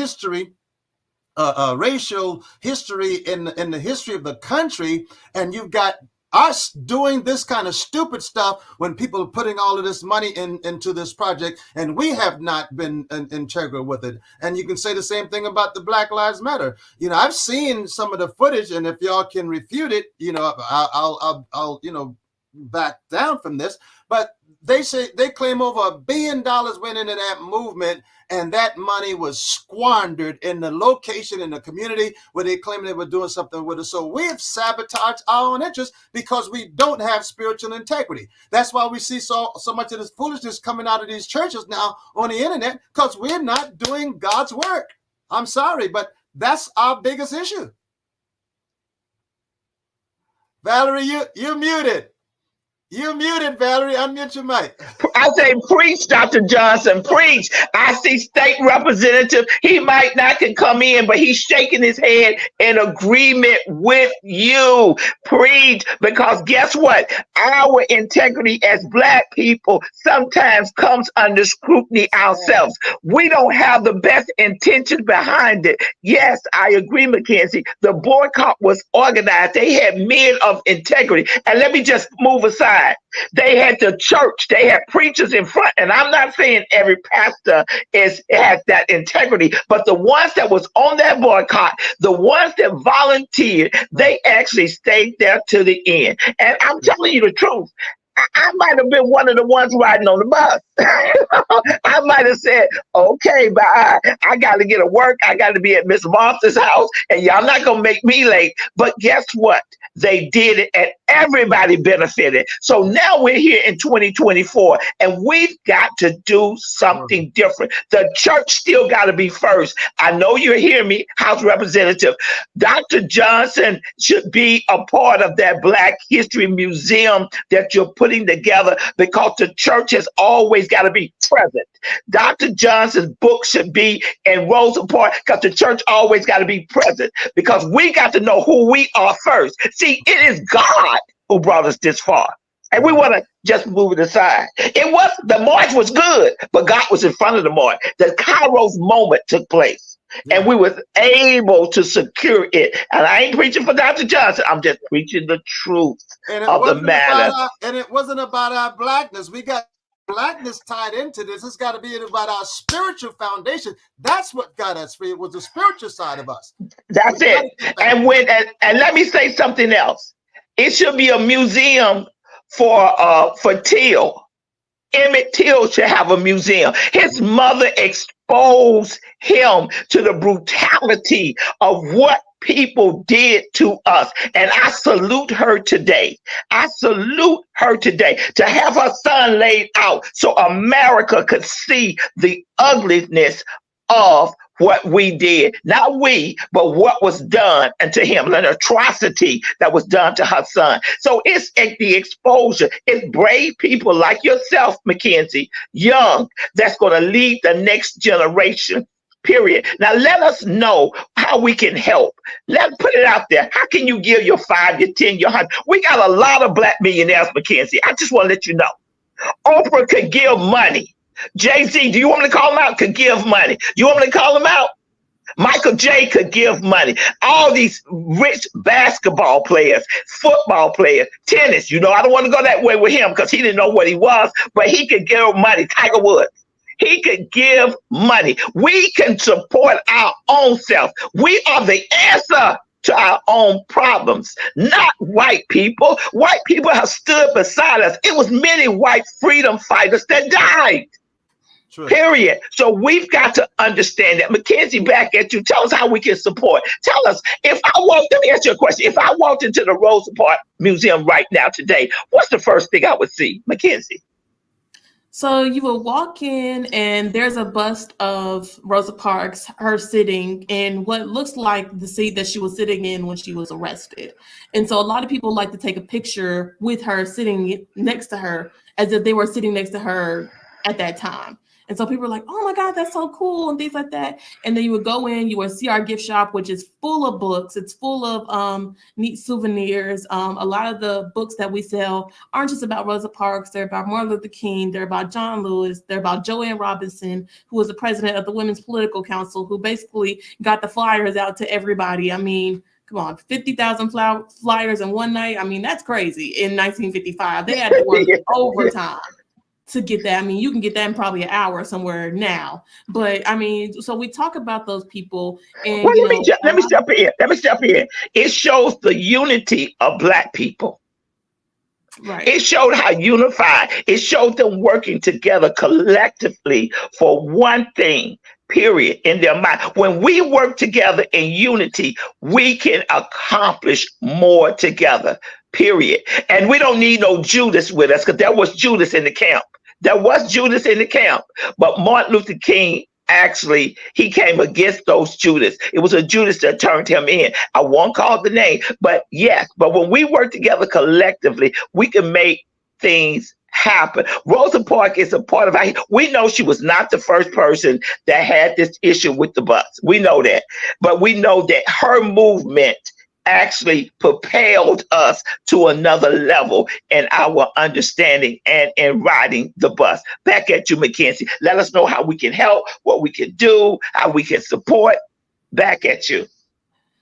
racial history in the history of the country, and you've got us doing this kind of stupid stuff when people are putting all of this money into this project, and we have not been integral with it. And you can say the same thing about the Black Lives Matter. You know, I've seen some of the footage, and if y'all can refute it, you know, I'll you know, back down from this. But they claim over $1 billion went into that movement, and that money was squandered in the location in the community where they claim they were doing something with it. So we have sabotaged our own interests because we don't have spiritual integrity. That's why we see so much of this foolishness coming out of these churches now on the internet, because we're not doing God's work. I'm sorry, but that's our biggest issue. Valerie, you're muted. You're muted, Valerie. Unmute your mic. I say, preach, Dr. Johnson, preach. I see state representative. He might not can come in, but he's shaking his head in agreement with you. Preach, because guess what? Our integrity as Black people sometimes comes under scrutiny ourselves. We don't have the best intentions behind it. Yes, I agree, McKenzie. The boycott was organized. They had men of integrity. And let me just move aside. They had the church, they had preachers in front, and I'm not saying every pastor has that integrity, but the ones that was on that boycott, the ones that volunteered, they actually stayed there to the end. And I'm telling you the truth. I might have been one of the ones riding on the bus. I might have said, okay, bye. I got to get to work. I got to be at Miss Martha's house, and y'all not going to make me late. But guess what? They did it, and everybody benefited. So now we're here in 2024, and we've got to do something different. The church still got to be first. I know you're hearing me, House Representative. Dr. Johnson should be a part of that Black History Museum that you're putting together, because the church has always got to be present. Dr. Johnson's book should be in Rosa Parks, because the church always got to be present, because we got to know who we are first. See, it is God who brought us this far, and we want to just move it aside. The march was good, but God was in front of the march. The Kairos moment took place, and we was able to secure it. And I ain't preaching for Dr. Johnson. I'm just preaching the truth of the matter. And it wasn't about our Blackness. We got Blackness tied into this. It's got to be about our spiritual foundation. That's what got us free. It was the spiritual side of us. That's it. And let me say something else. It should be a museum for Till. Emmett Till should have a museum. His mother exposed him to the brutality of what people did to us. And I salute her today. I salute her today to have her son laid out so America could see the ugliness of what we did. Not we, but what was done unto him, an atrocity that was done to her son. So it's the exposure. It's brave people like yourself, McKenzie, young, that's going to lead the next generation. Period. Now let us know how we can help. Let's put it out there. How can you give your 5, your 10, your 100? We got a lot of Black millionaires, McKenzie. I just want to let you know. Oprah could give money. Jay-Z, do you want me to call him out? Could give money. Do you want me to call him out? Michael J. could give money. All these rich basketball players, football players, tennis. I don't want to go that way with him because he didn't know what he was, but he could give money. Tiger Woods. He could give money. We can support our own self. We are the answer to our own problems, not white people. White people have stood beside us. It was many white freedom fighters that died. True. Period. So we've got to understand that. McKenzie, back at you. Tell us how we can support. Tell us, let me ask you a question. If I walked into the Rosa Parks Museum right now today, what's the first thing I would see, McKenzie? So you will walk in and there's a bust of Rosa Parks, her sitting in what looks like the seat that she was sitting in when she was arrested. And so a lot of people like to take a picture with her sitting next to her as if they were sitting next to her at that time. And so people are like, oh my God, that's so cool, and things like that. And then you would go in, you would see our gift shop, which is full of books. It's full of neat souvenirs. A lot of the books that we sell aren't just about Rosa Parks. They're about Martin Luther King. They're about John Lewis. They're about Joanne Robinson, who was the president of the Women's Political Council, who basically got the flyers out to everybody. I mean, come on, 50,000 flyers in one night. I mean, that's crazy. In 1955, they had to work overtime to get that. I mean, you can get that in probably an hour somewhere now. But I mean, so we talk about those people. And well, let me step in. It shows the unity of Black people. Right. It showed how unified. It showed them working together collectively for one thing. Period. In their mind. When we work together in unity, we can accomplish more together. Period. And we don't need no Judas with us, because there was Judas in the camp. But Martin Luther King, actually, he came against those Judas. It was a Judas that turned him in. I won't call the name, but yes. But when we work together collectively, we can make things happen. Rosa Parks is a part of our. We know she was not the first person that had this issue with the bus. We know that. But we know that her movement actually propelled us to another level in our understanding and in riding the bus. Back at you, McKenzie. Let us know how we can help, what we can do, how we can support. Back at you.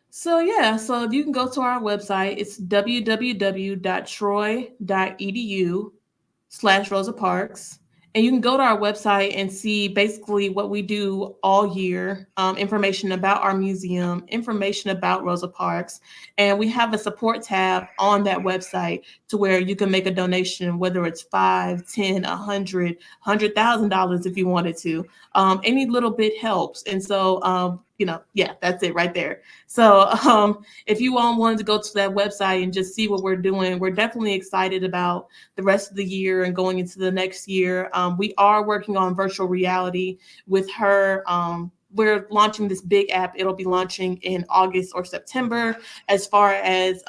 So yeah, so you can go to our website. It's www.troy.edu/Rosa Parks. And you can go to our website and see basically what we do all year, information about our museum, information about Rosa Parks. And we have a support tab on that website to where you can make a donation, whether it's $5, $10, $100, $100,000 if you wanted to. Any little bit helps. And so, yeah, that's it right there. So if you all wanted to go to that website and just see what we're doing, we're definitely excited about the rest of the year and going into the next year. We are working on virtual reality with her. We're launching this big app. It'll be launching in August or September, as far as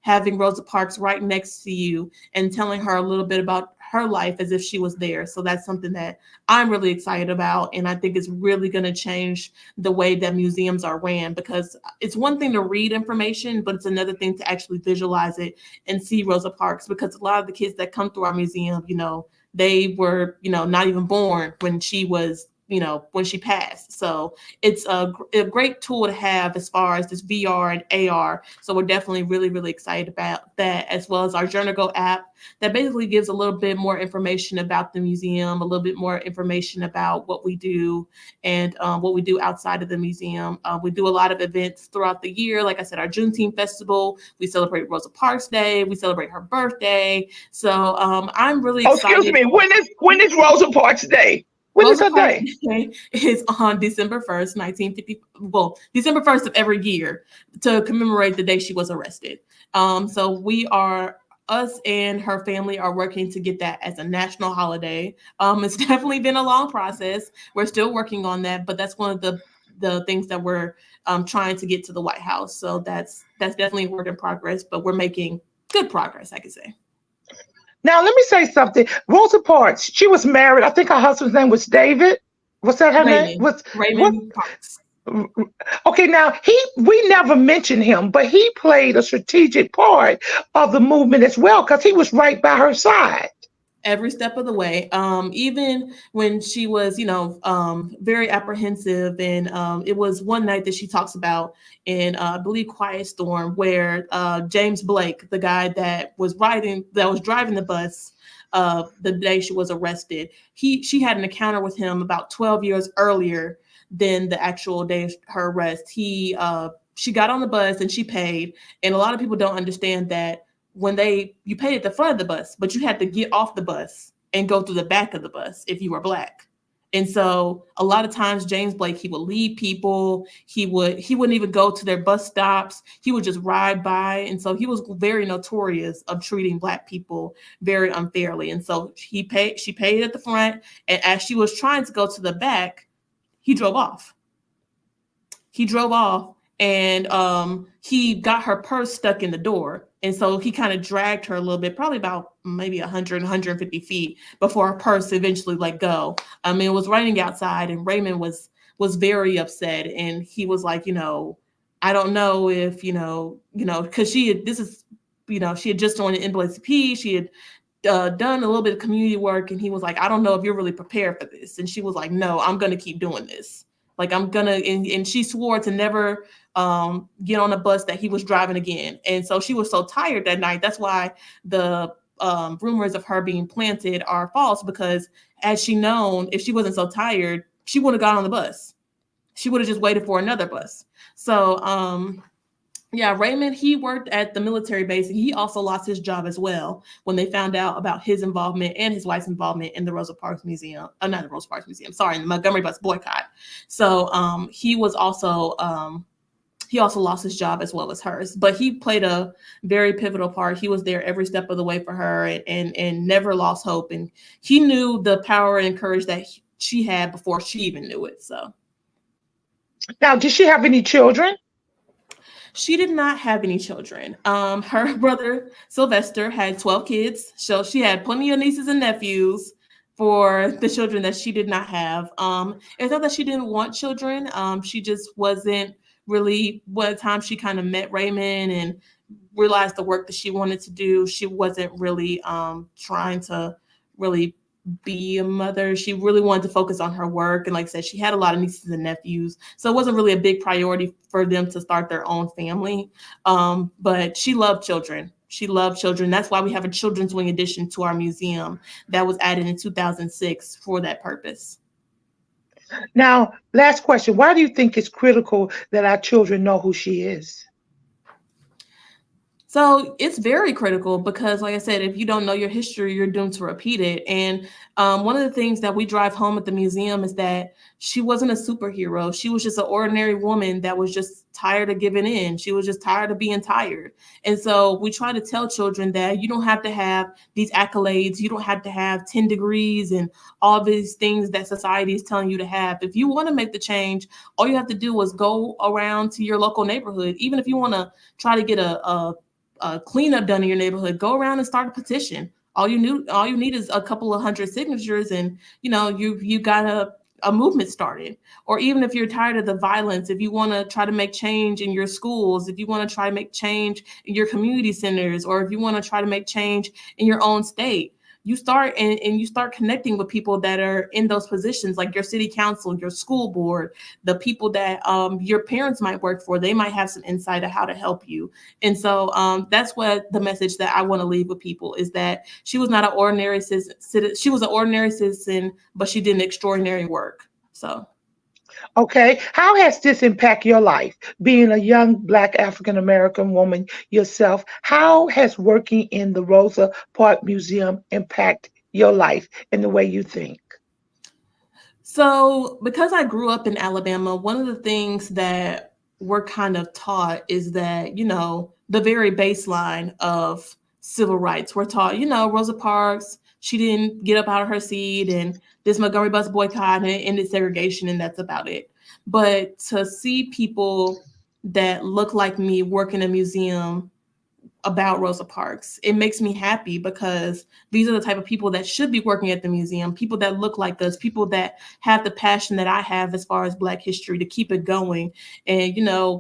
having Rosa Parks right next to you and telling her a little bit about her life as if she was there. So that's something that I'm really excited about. And I think it's really going to change the way that museums are ran, because it's one thing to read information, but it's another thing to actually visualize it and see Rosa Parks, because a lot of the kids that come through our museum, they were, not even born when she was, when she passed. So it's a great tool to have as far as this VR and AR. So we're definitely really, really excited about that, as well as our Journal Go app that basically gives a little bit more information about the museum, a little bit more information about what we do and what we do outside of the museum. We do a lot of events throughout the year. Like I said, our Juneteenth festival, we celebrate Rosa Parks Day, we celebrate her birthday. So I'm really excited. Excuse me, when is Rosa Parks Day? When is Rosa her Parks day? Day is on December 1st, 1950. Well, December 1st of every year to commemorate the day she was arrested. So us and her family are working to get that as a national holiday. It's definitely been a long process. We're still working on that, but that's one of the things that we're trying to get to the White House. So that's definitely a work in progress, but we're making good progress, I could say. Now, let me say something. Rosa Parks, she was married. I think her husband's name was David. Was that her name? What? Raymond Parks. Okay, now we never mentioned him, but he played a strategic part of the movement as well because he was right by her side. Every step of the way, even when she was, very apprehensive. And it was one night that she talks about in, I believe, Quiet Storm, where James Blake, the guy that was driving the bus the day she was arrested, she had an encounter with him about 12 years earlier than the actual day of her arrest. She got on the bus and she paid. And a lot of people don't understand that when you paid at the front of the bus, but you had to get off the bus and go through the back of the bus if you were Black. And so a lot of times James Blake, he would lead people. He wouldn't even go to their bus stops. He would just ride by. And so he was very notorious of treating Black people very unfairly. And so she paid at the front. And as she was trying to go to the back, he drove off. And he got her purse stuck in the door. And so he kind of dragged her a little bit, probably about maybe 100, 150 feet before her purse eventually let go. It was raining outside and Raymond was very upset. And he was like, I don't know if, because she had just joined the NAACP. She had done a little bit of community work. And he was like, I don't know if you're really prepared for this. And she was like, no, I'm going to keep doing this. Like and she swore to never get on a bus that he was driving again. And so she was so tired that night. That's why the rumors of her being planted are false, because had she known, if she wasn't so tired, she would have got on the bus. She would have just waited for another bus. So Raymond, he worked at the military base, and he also lost his job as well when they found out about his involvement and his wife's involvement in the Rosa Parks Museum. Not the Rosa Parks Museum, sorry, the Montgomery Bus Boycott. So he also lost his job as well as hers, but he played a very pivotal part. He was there every step of the way for her and never lost hope. And he knew the power and courage that she had before she even knew it. So. Now, did she have any children? She did not have any children. Her brother, Sylvester, had 12 kids. So she had plenty of nieces and nephews for the children that she did not have. It's not that she didn't want children. She just wasn't really, by the time she kind of met Raymond and realized the work that she wanted to do, she wasn't really trying to really be a mother. She really wanted to focus on her work. And like I said, she had a lot of nieces and nephews. So it wasn't really a big priority for them to start their own family. But she loved children. That's why we have a children's wing addition to our museum that was added in 2006 for that purpose. Now, last question. Why do you think it's critical that our children know who she is? So it's very critical because, like I said, if you don't know your history, you're doomed to repeat it. And one of the things that we drive home at the museum is that she wasn't a superhero. She was just an ordinary woman that was just tired of giving in. She was just tired of being tired. And so we try to tell children that you don't have to have these accolades. You don't have to have 10 degrees and all these things that society is telling you to have. If you want to make the change, all you have to do is go around to your local neighborhood. Even if you want to try to get a cleanup done in your neighborhood, go around and start a petition. All you need is a couple of 100 signatures, and you got a movement started. Or even if you're tired of the violence, if you want to try to make change in your schools, if you want to try to make change in your community centers, or if you want to try to make change in your own state, you start and you start connecting with people that are in those positions, like your city council, your school board, the people that your parents might work for. They might have some insight of how to help you. And so that's what the message that I want to leave with people is that she was not an ordinary citizen. She was an ordinary citizen, but she did an extraordinary work. So. Okay, how has this impacted your life? Being a young Black African-American woman yourself, how has working in the Rosa Parks Museum impact your life and the way you think? So, because I grew up in Alabama, one of the things that we're kind of taught is that, the very baseline of civil rights. We're taught, Rosa Parks, she didn't get up out of her seat, and this Montgomery Bus Boycott and ended segregation, and that's about it. But to see people that look like me work in a museum about Rosa Parks, it makes me happy because these are the type of people that should be working at the museum, people that look like us, people that have the passion that I have as far as Black history to keep it going. And,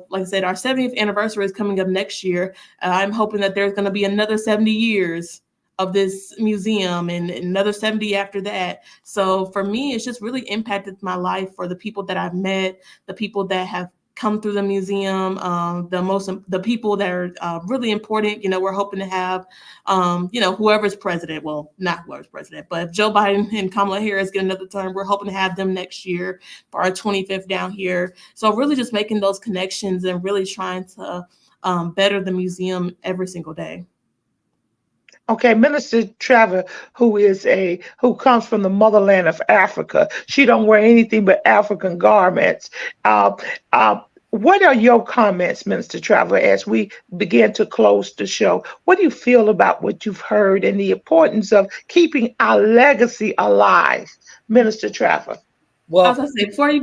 like I said, our 70th anniversary is coming up next year. I'm hoping that there's going to be another 70 years of this museum and another 70 after that. So for me, it's just really impacted my life for the people that I've met, the people that have come through the museum, the people that are really important. We're hoping to have, whoever's president, well, not whoever's president, but if Joe Biden and Kamala Harris get another term, we're hoping to have them next year for our 25th down here. So really just making those connections and really trying to better the museum every single day. Okay, Minister Trevor, who comes from the motherland of Africa, she don't wear anything but African garments. What are your comments, Minister Trevor, as we begin to close the show? What do you feel about what you've heard and the importance of keeping our legacy alive, Minister Trevor? Well, I was gonna say before you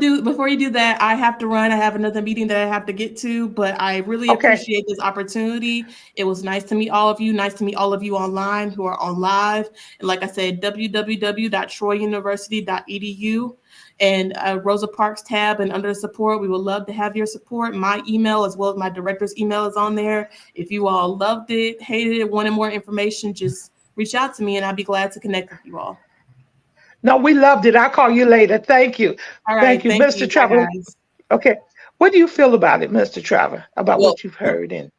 do that, I have to run. I have another meeting that I have to get to, but I really appreciate this opportunity. It was nice to meet all of you. Nice to meet all of you online who are on live. And like I said, www.troyuniversity.edu and Rosa Parks tab, and under support, we would love to have your support. My email as well as my director's email is on there. If you all loved it, hated it, wanted more information, just reach out to me and I'd be glad to connect with you all. No, we loved it. I'll call you later. Thank you. All right. Thank you, Mr. Trevor. Okay. What do you feel about it, Mr. Trevor, about what you've heard?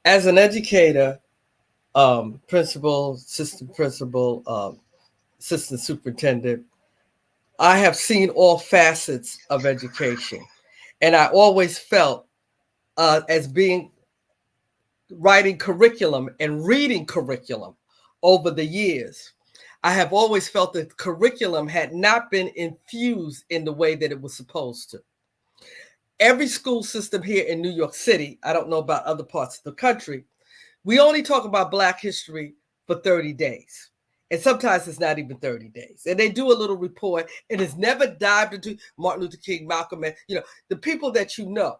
As an educator, principal, assistant principal, assistant superintendent, I have seen all facets of education. And I always felt as being writing curriculum and reading curriculum over the years, I have always felt that curriculum had not been infused in the way that it was supposed to. Every school system here in New York City, I don't know about other parts of the country, we only talk about Black history for 30 days. And sometimes it's not even 30 days. And they do a little report and it's never dived into Martin Luther King, Malcolm, and the people that you know.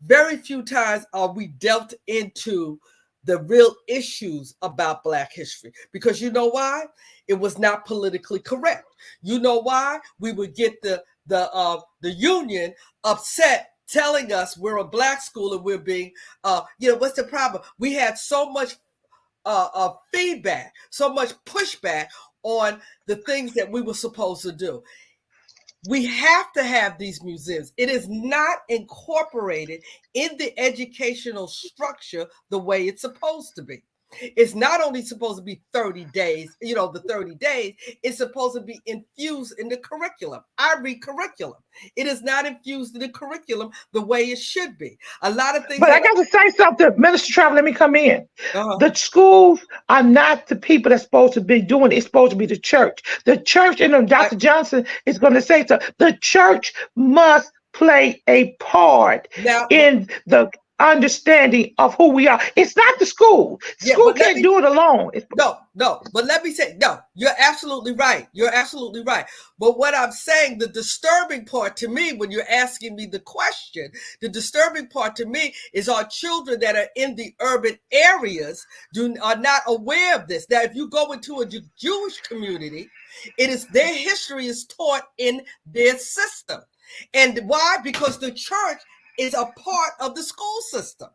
Very few times are we delved into the real issues about Black history. Because you know why? It was not politically correct. You know why? We would get the union upset telling us we're a Black school and we're being, what's the problem? We had so much feedback, so much pushback on the things that we were supposed to do. We have to have these museums. It is not incorporated in the educational structure the way it's supposed to be. It's not only supposed to be 30 days, the 30 days, it's supposed to be infused in the curriculum. I read curriculum. It is not infused in the curriculum the way it should be. A lot of things. But I got to say something, Minister Trevor, let me come in. The schools are not the people that's supposed to be doing it. It's supposed to be the church. The church, and Dr. Johnson is going to say so. The church must play a part in the understanding of who we are. It's not the school. School can't do it alone. No, but let me say, no, you're absolutely right. You're absolutely right. But what I'm saying, the disturbing part to me, when you're asking me the question, the disturbing part to me is our children that are in the urban areas are not aware of this. Now, if you go into a Jewish community, their history is taught in their system. And why? Because the church is a part of the school system.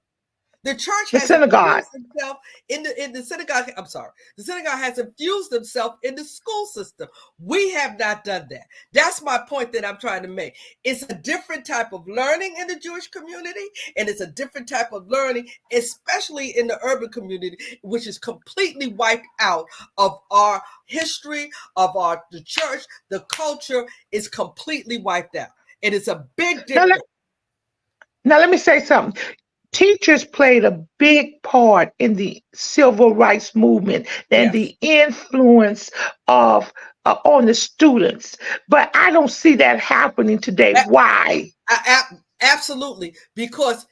The church has infused itself in the synagogue. I'm sorry. The synagogue has infused itself in the school system. We have not done that. That's my point that I'm trying to make. It's a different type of learning in the Jewish community, and it's a different type of learning, especially in the urban community, which is completely wiped out of our history, of the church. The culture is completely wiped out. And it's a big difference. Now let me say something. teachers played a big part in the civil rights movement and Yes. the influence of on the students. But I don't see that happening today. Why? Absolutely, because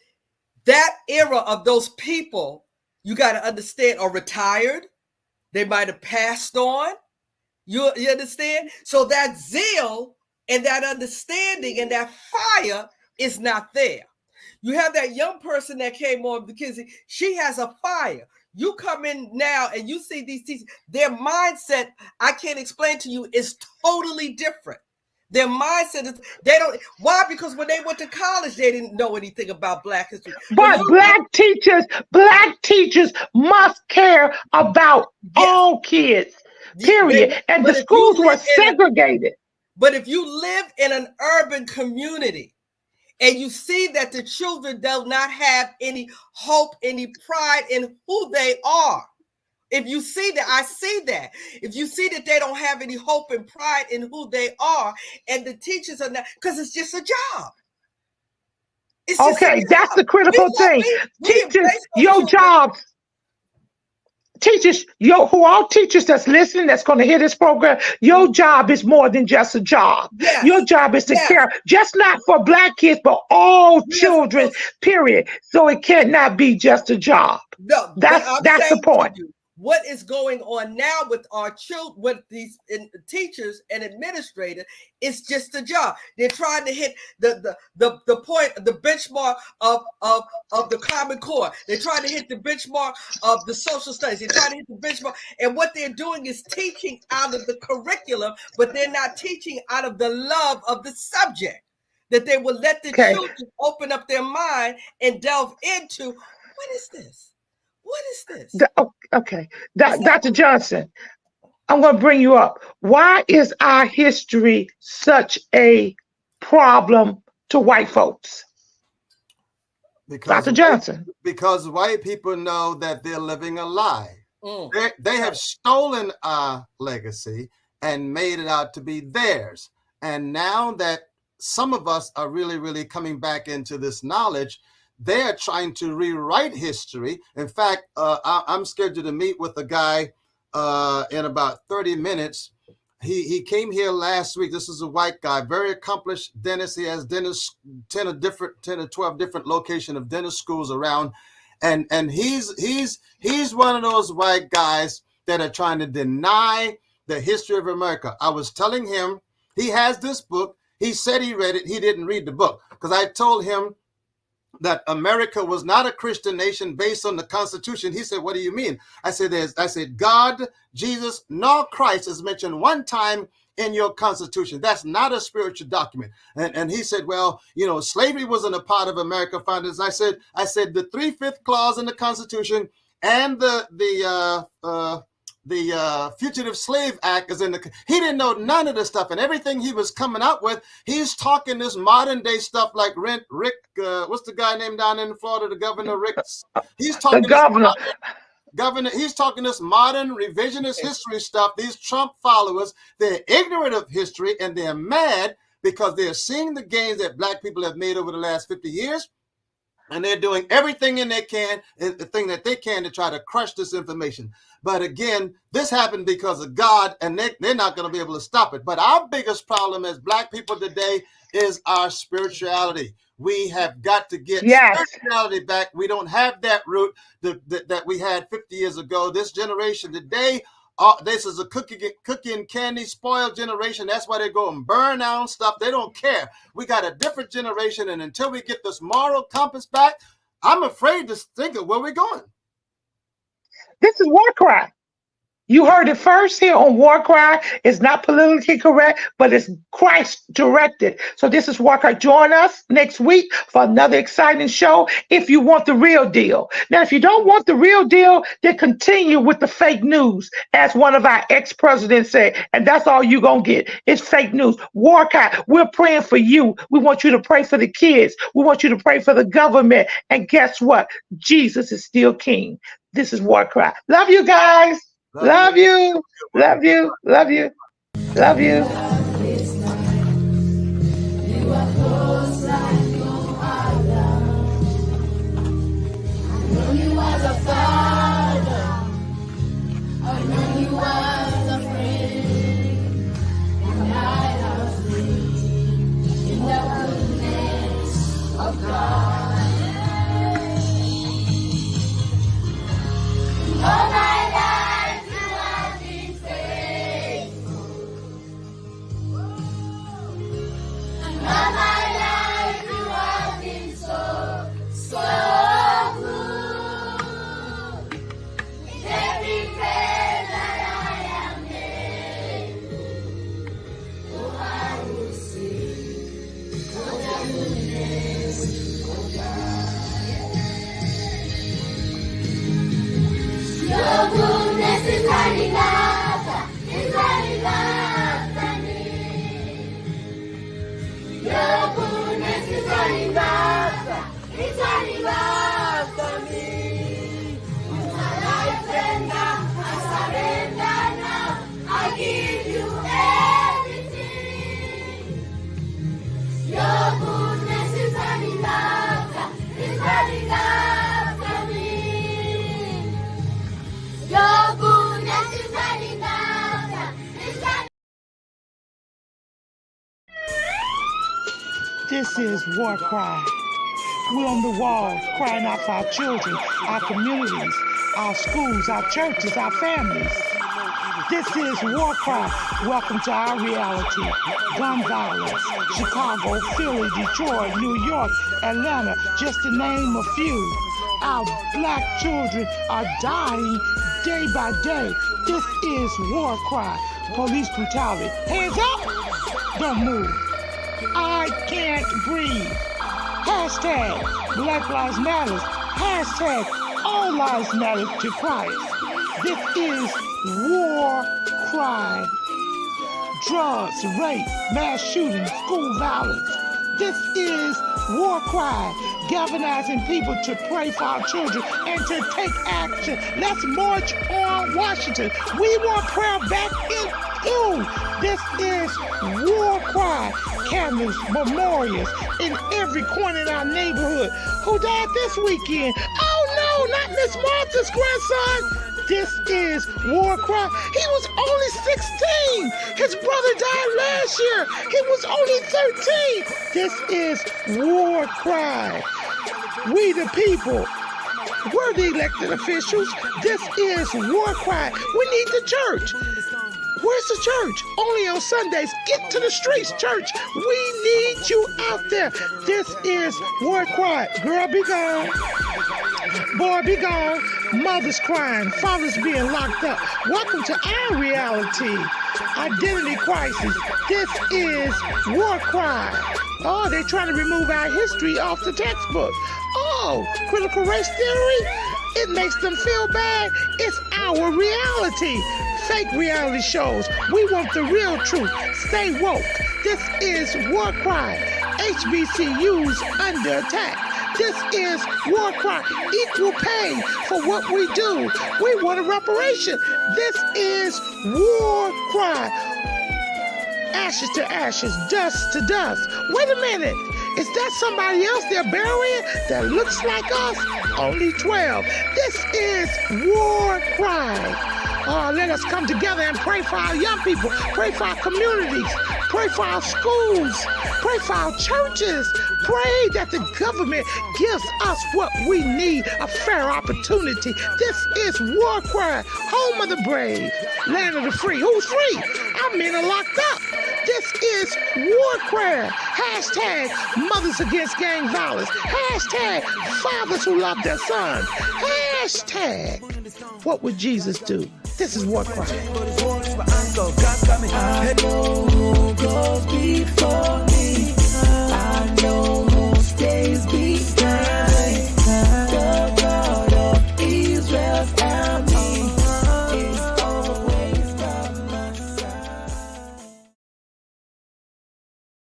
that era of those people, you got to understand, are retired. They might have passed on. You understand? So that zeal and that understanding and that fire is not there. You have that young person that came on because she has a fire. You come in now and you see these teachers, their mindset, I can't explain to you, is totally different. Their mindset is, they don't, why? Because when they went to college, they didn't know anything about Black history. But black teachers must care about all kids, period. And the schools were segregated. But if you live in an urban community and you see that the children do not have any hope, any pride in who they are, if you see that, I see that. If you see that they don't have any hope and pride in who they are, and the teachers are not, because it's just a job. Okay, that's the critical thing. Teachers, your jobs. Teachers, who all teachers that's listening, that's going to hear this program, your job is more than just a job. Yes. Your job is to care, just not for Black kids, but all children, period. So it cannot be just a job. No, that's the point. What is going on now with our children, with these teachers and administrators, is just a job. They're trying to hit the point, the benchmark of the Common Core. They're trying to hit the benchmark of the social studies. They're trying to hit the benchmark, and what they're doing is teaching out of the curriculum, but they're not teaching out of the love of the subject. That they will let the children open up their mind and delve into, what is this? What is this? Okay, Dr. Johnson, I'm going to bring you up. Why is our history such a problem to white folks? Dr. Johnson. Because white people know that they're living a lie. They have stolen our legacy and made it out to be theirs. And now that some of us are really, really coming back into this knowledge, they're trying to rewrite history. In fact, I'm scheduled to meet with a guy in about 30 minutes. He came here last week. This is a white guy, very accomplished dentist. He has dentists, 10 or 12 different locations of dentist schools around. And he's one of those white guys that are trying to deny the history of America. I was telling him, he has this book. He said he read it. He didn't read the book because I told him that America was not a Christian nation based on the Constitution. He said, what do you mean? I said, God, Jesus, nor Christ is mentioned one time in your Constitution. That's not a spiritual document. And he said, well, slavery wasn't a part of America founders. I said, the 3/5 clause in the Constitution and the Fugitive Slave Act is in the. He didn't know none of this stuff, and everything he was coming up with, he's talking this modern day stuff like Rick. What's the guy named down in Florida? The governor, Rick. He's talking. The governor. He's talking this modern revisionist history stuff. These Trump followers, they're ignorant of history and they're mad because they're seeing the gains that Black people have made over the last 50 years. And they're doing everything they can to try to crush this information. But again, this happened because of God, and they're not going to be able to stop it. But our biggest problem as Black people today is our spirituality. We have got to get spirituality back. We don't have that root that we had 50 years ago. This generation today, this is a cookie and candy spoiled generation. That's why they go and burn down stuff. They don't care. We got a different generation, and until we get this moral compass back, I'm afraid to think of where we're going. This is war cry. You heard it first here on War Cry. It's not politically correct, but it's Christ directed. So this is War Cry. Join us next week for another exciting show if you want the real deal. Now, if you don't want the real deal, then continue with the fake news, as one of our ex-presidents said, and that's all you're going to get. It's fake news. War Cry, we're praying for you. We want you to pray for the kids. We want you to pray for the government. And guess what? Jesus is still king. This is War Cry. Love you guys. Love you. Love you. Love you. Love you. This is war cry. We're on the walls crying out for our children, our communities, our schools, our churches, our families. This is war cry. Welcome to our reality. Gun violence, Chicago, Philly, Detroit, New York, Atlanta, just to name a few. Our black children are dying day by day. This is war cry. Police brutality. Hands up, don't move. I can't breathe. Hashtag Black Lives Matter. Hashtag All Lives Matter to Christ. This is war cry. Drugs, rape, mass shootings, school violence. This is war cry. Galvanizing people to pray for our children and to take action. Let's march on Washington. We want prayer back in you. This is war cry. Cameras, memorials in every corner in our neighborhood. Who died this weekend? Oh no, not Miss Martha's grandson. This is war cry. He was only 16. His brother died last year. He was only 13. This is war cry. We the people. We're the elected officials. This is war cry. We need the church. Where's the church? Only on Sundays. Get to the streets, church. We need you out there. This is war cry. Girl, be gone. Boy, be gone. Mothers crying. Fathers being locked up. Welcome to our reality. Identity crisis. This is war cry. Oh, they're trying to remove our history off the textbook. Oh, critical race theory? It makes them feel bad. It's our reality. Fake reality shows. We want the real truth. Stay woke. This is war cry. HBCUs under attack. This is war cry. Equal pay for what we do. We want a reparation. This is war cry. Ashes to ashes, dust to dust. Wait a minute. Is that somebody else they're burying that looks like us? Only 12. This is war cry. Let us come together and pray for our young people, pray for our communities, pray for our schools, pray for our churches, pray that the government gives us what we need, a fair opportunity. This is war cry, home of the brave, land of the free. Who's free? Our men are locked up. This is war cry. Hashtag mothers against gang violence. Hashtag fathers who love their sons. Hashtag what would Jesus do? This is war cry. I know who goes before me.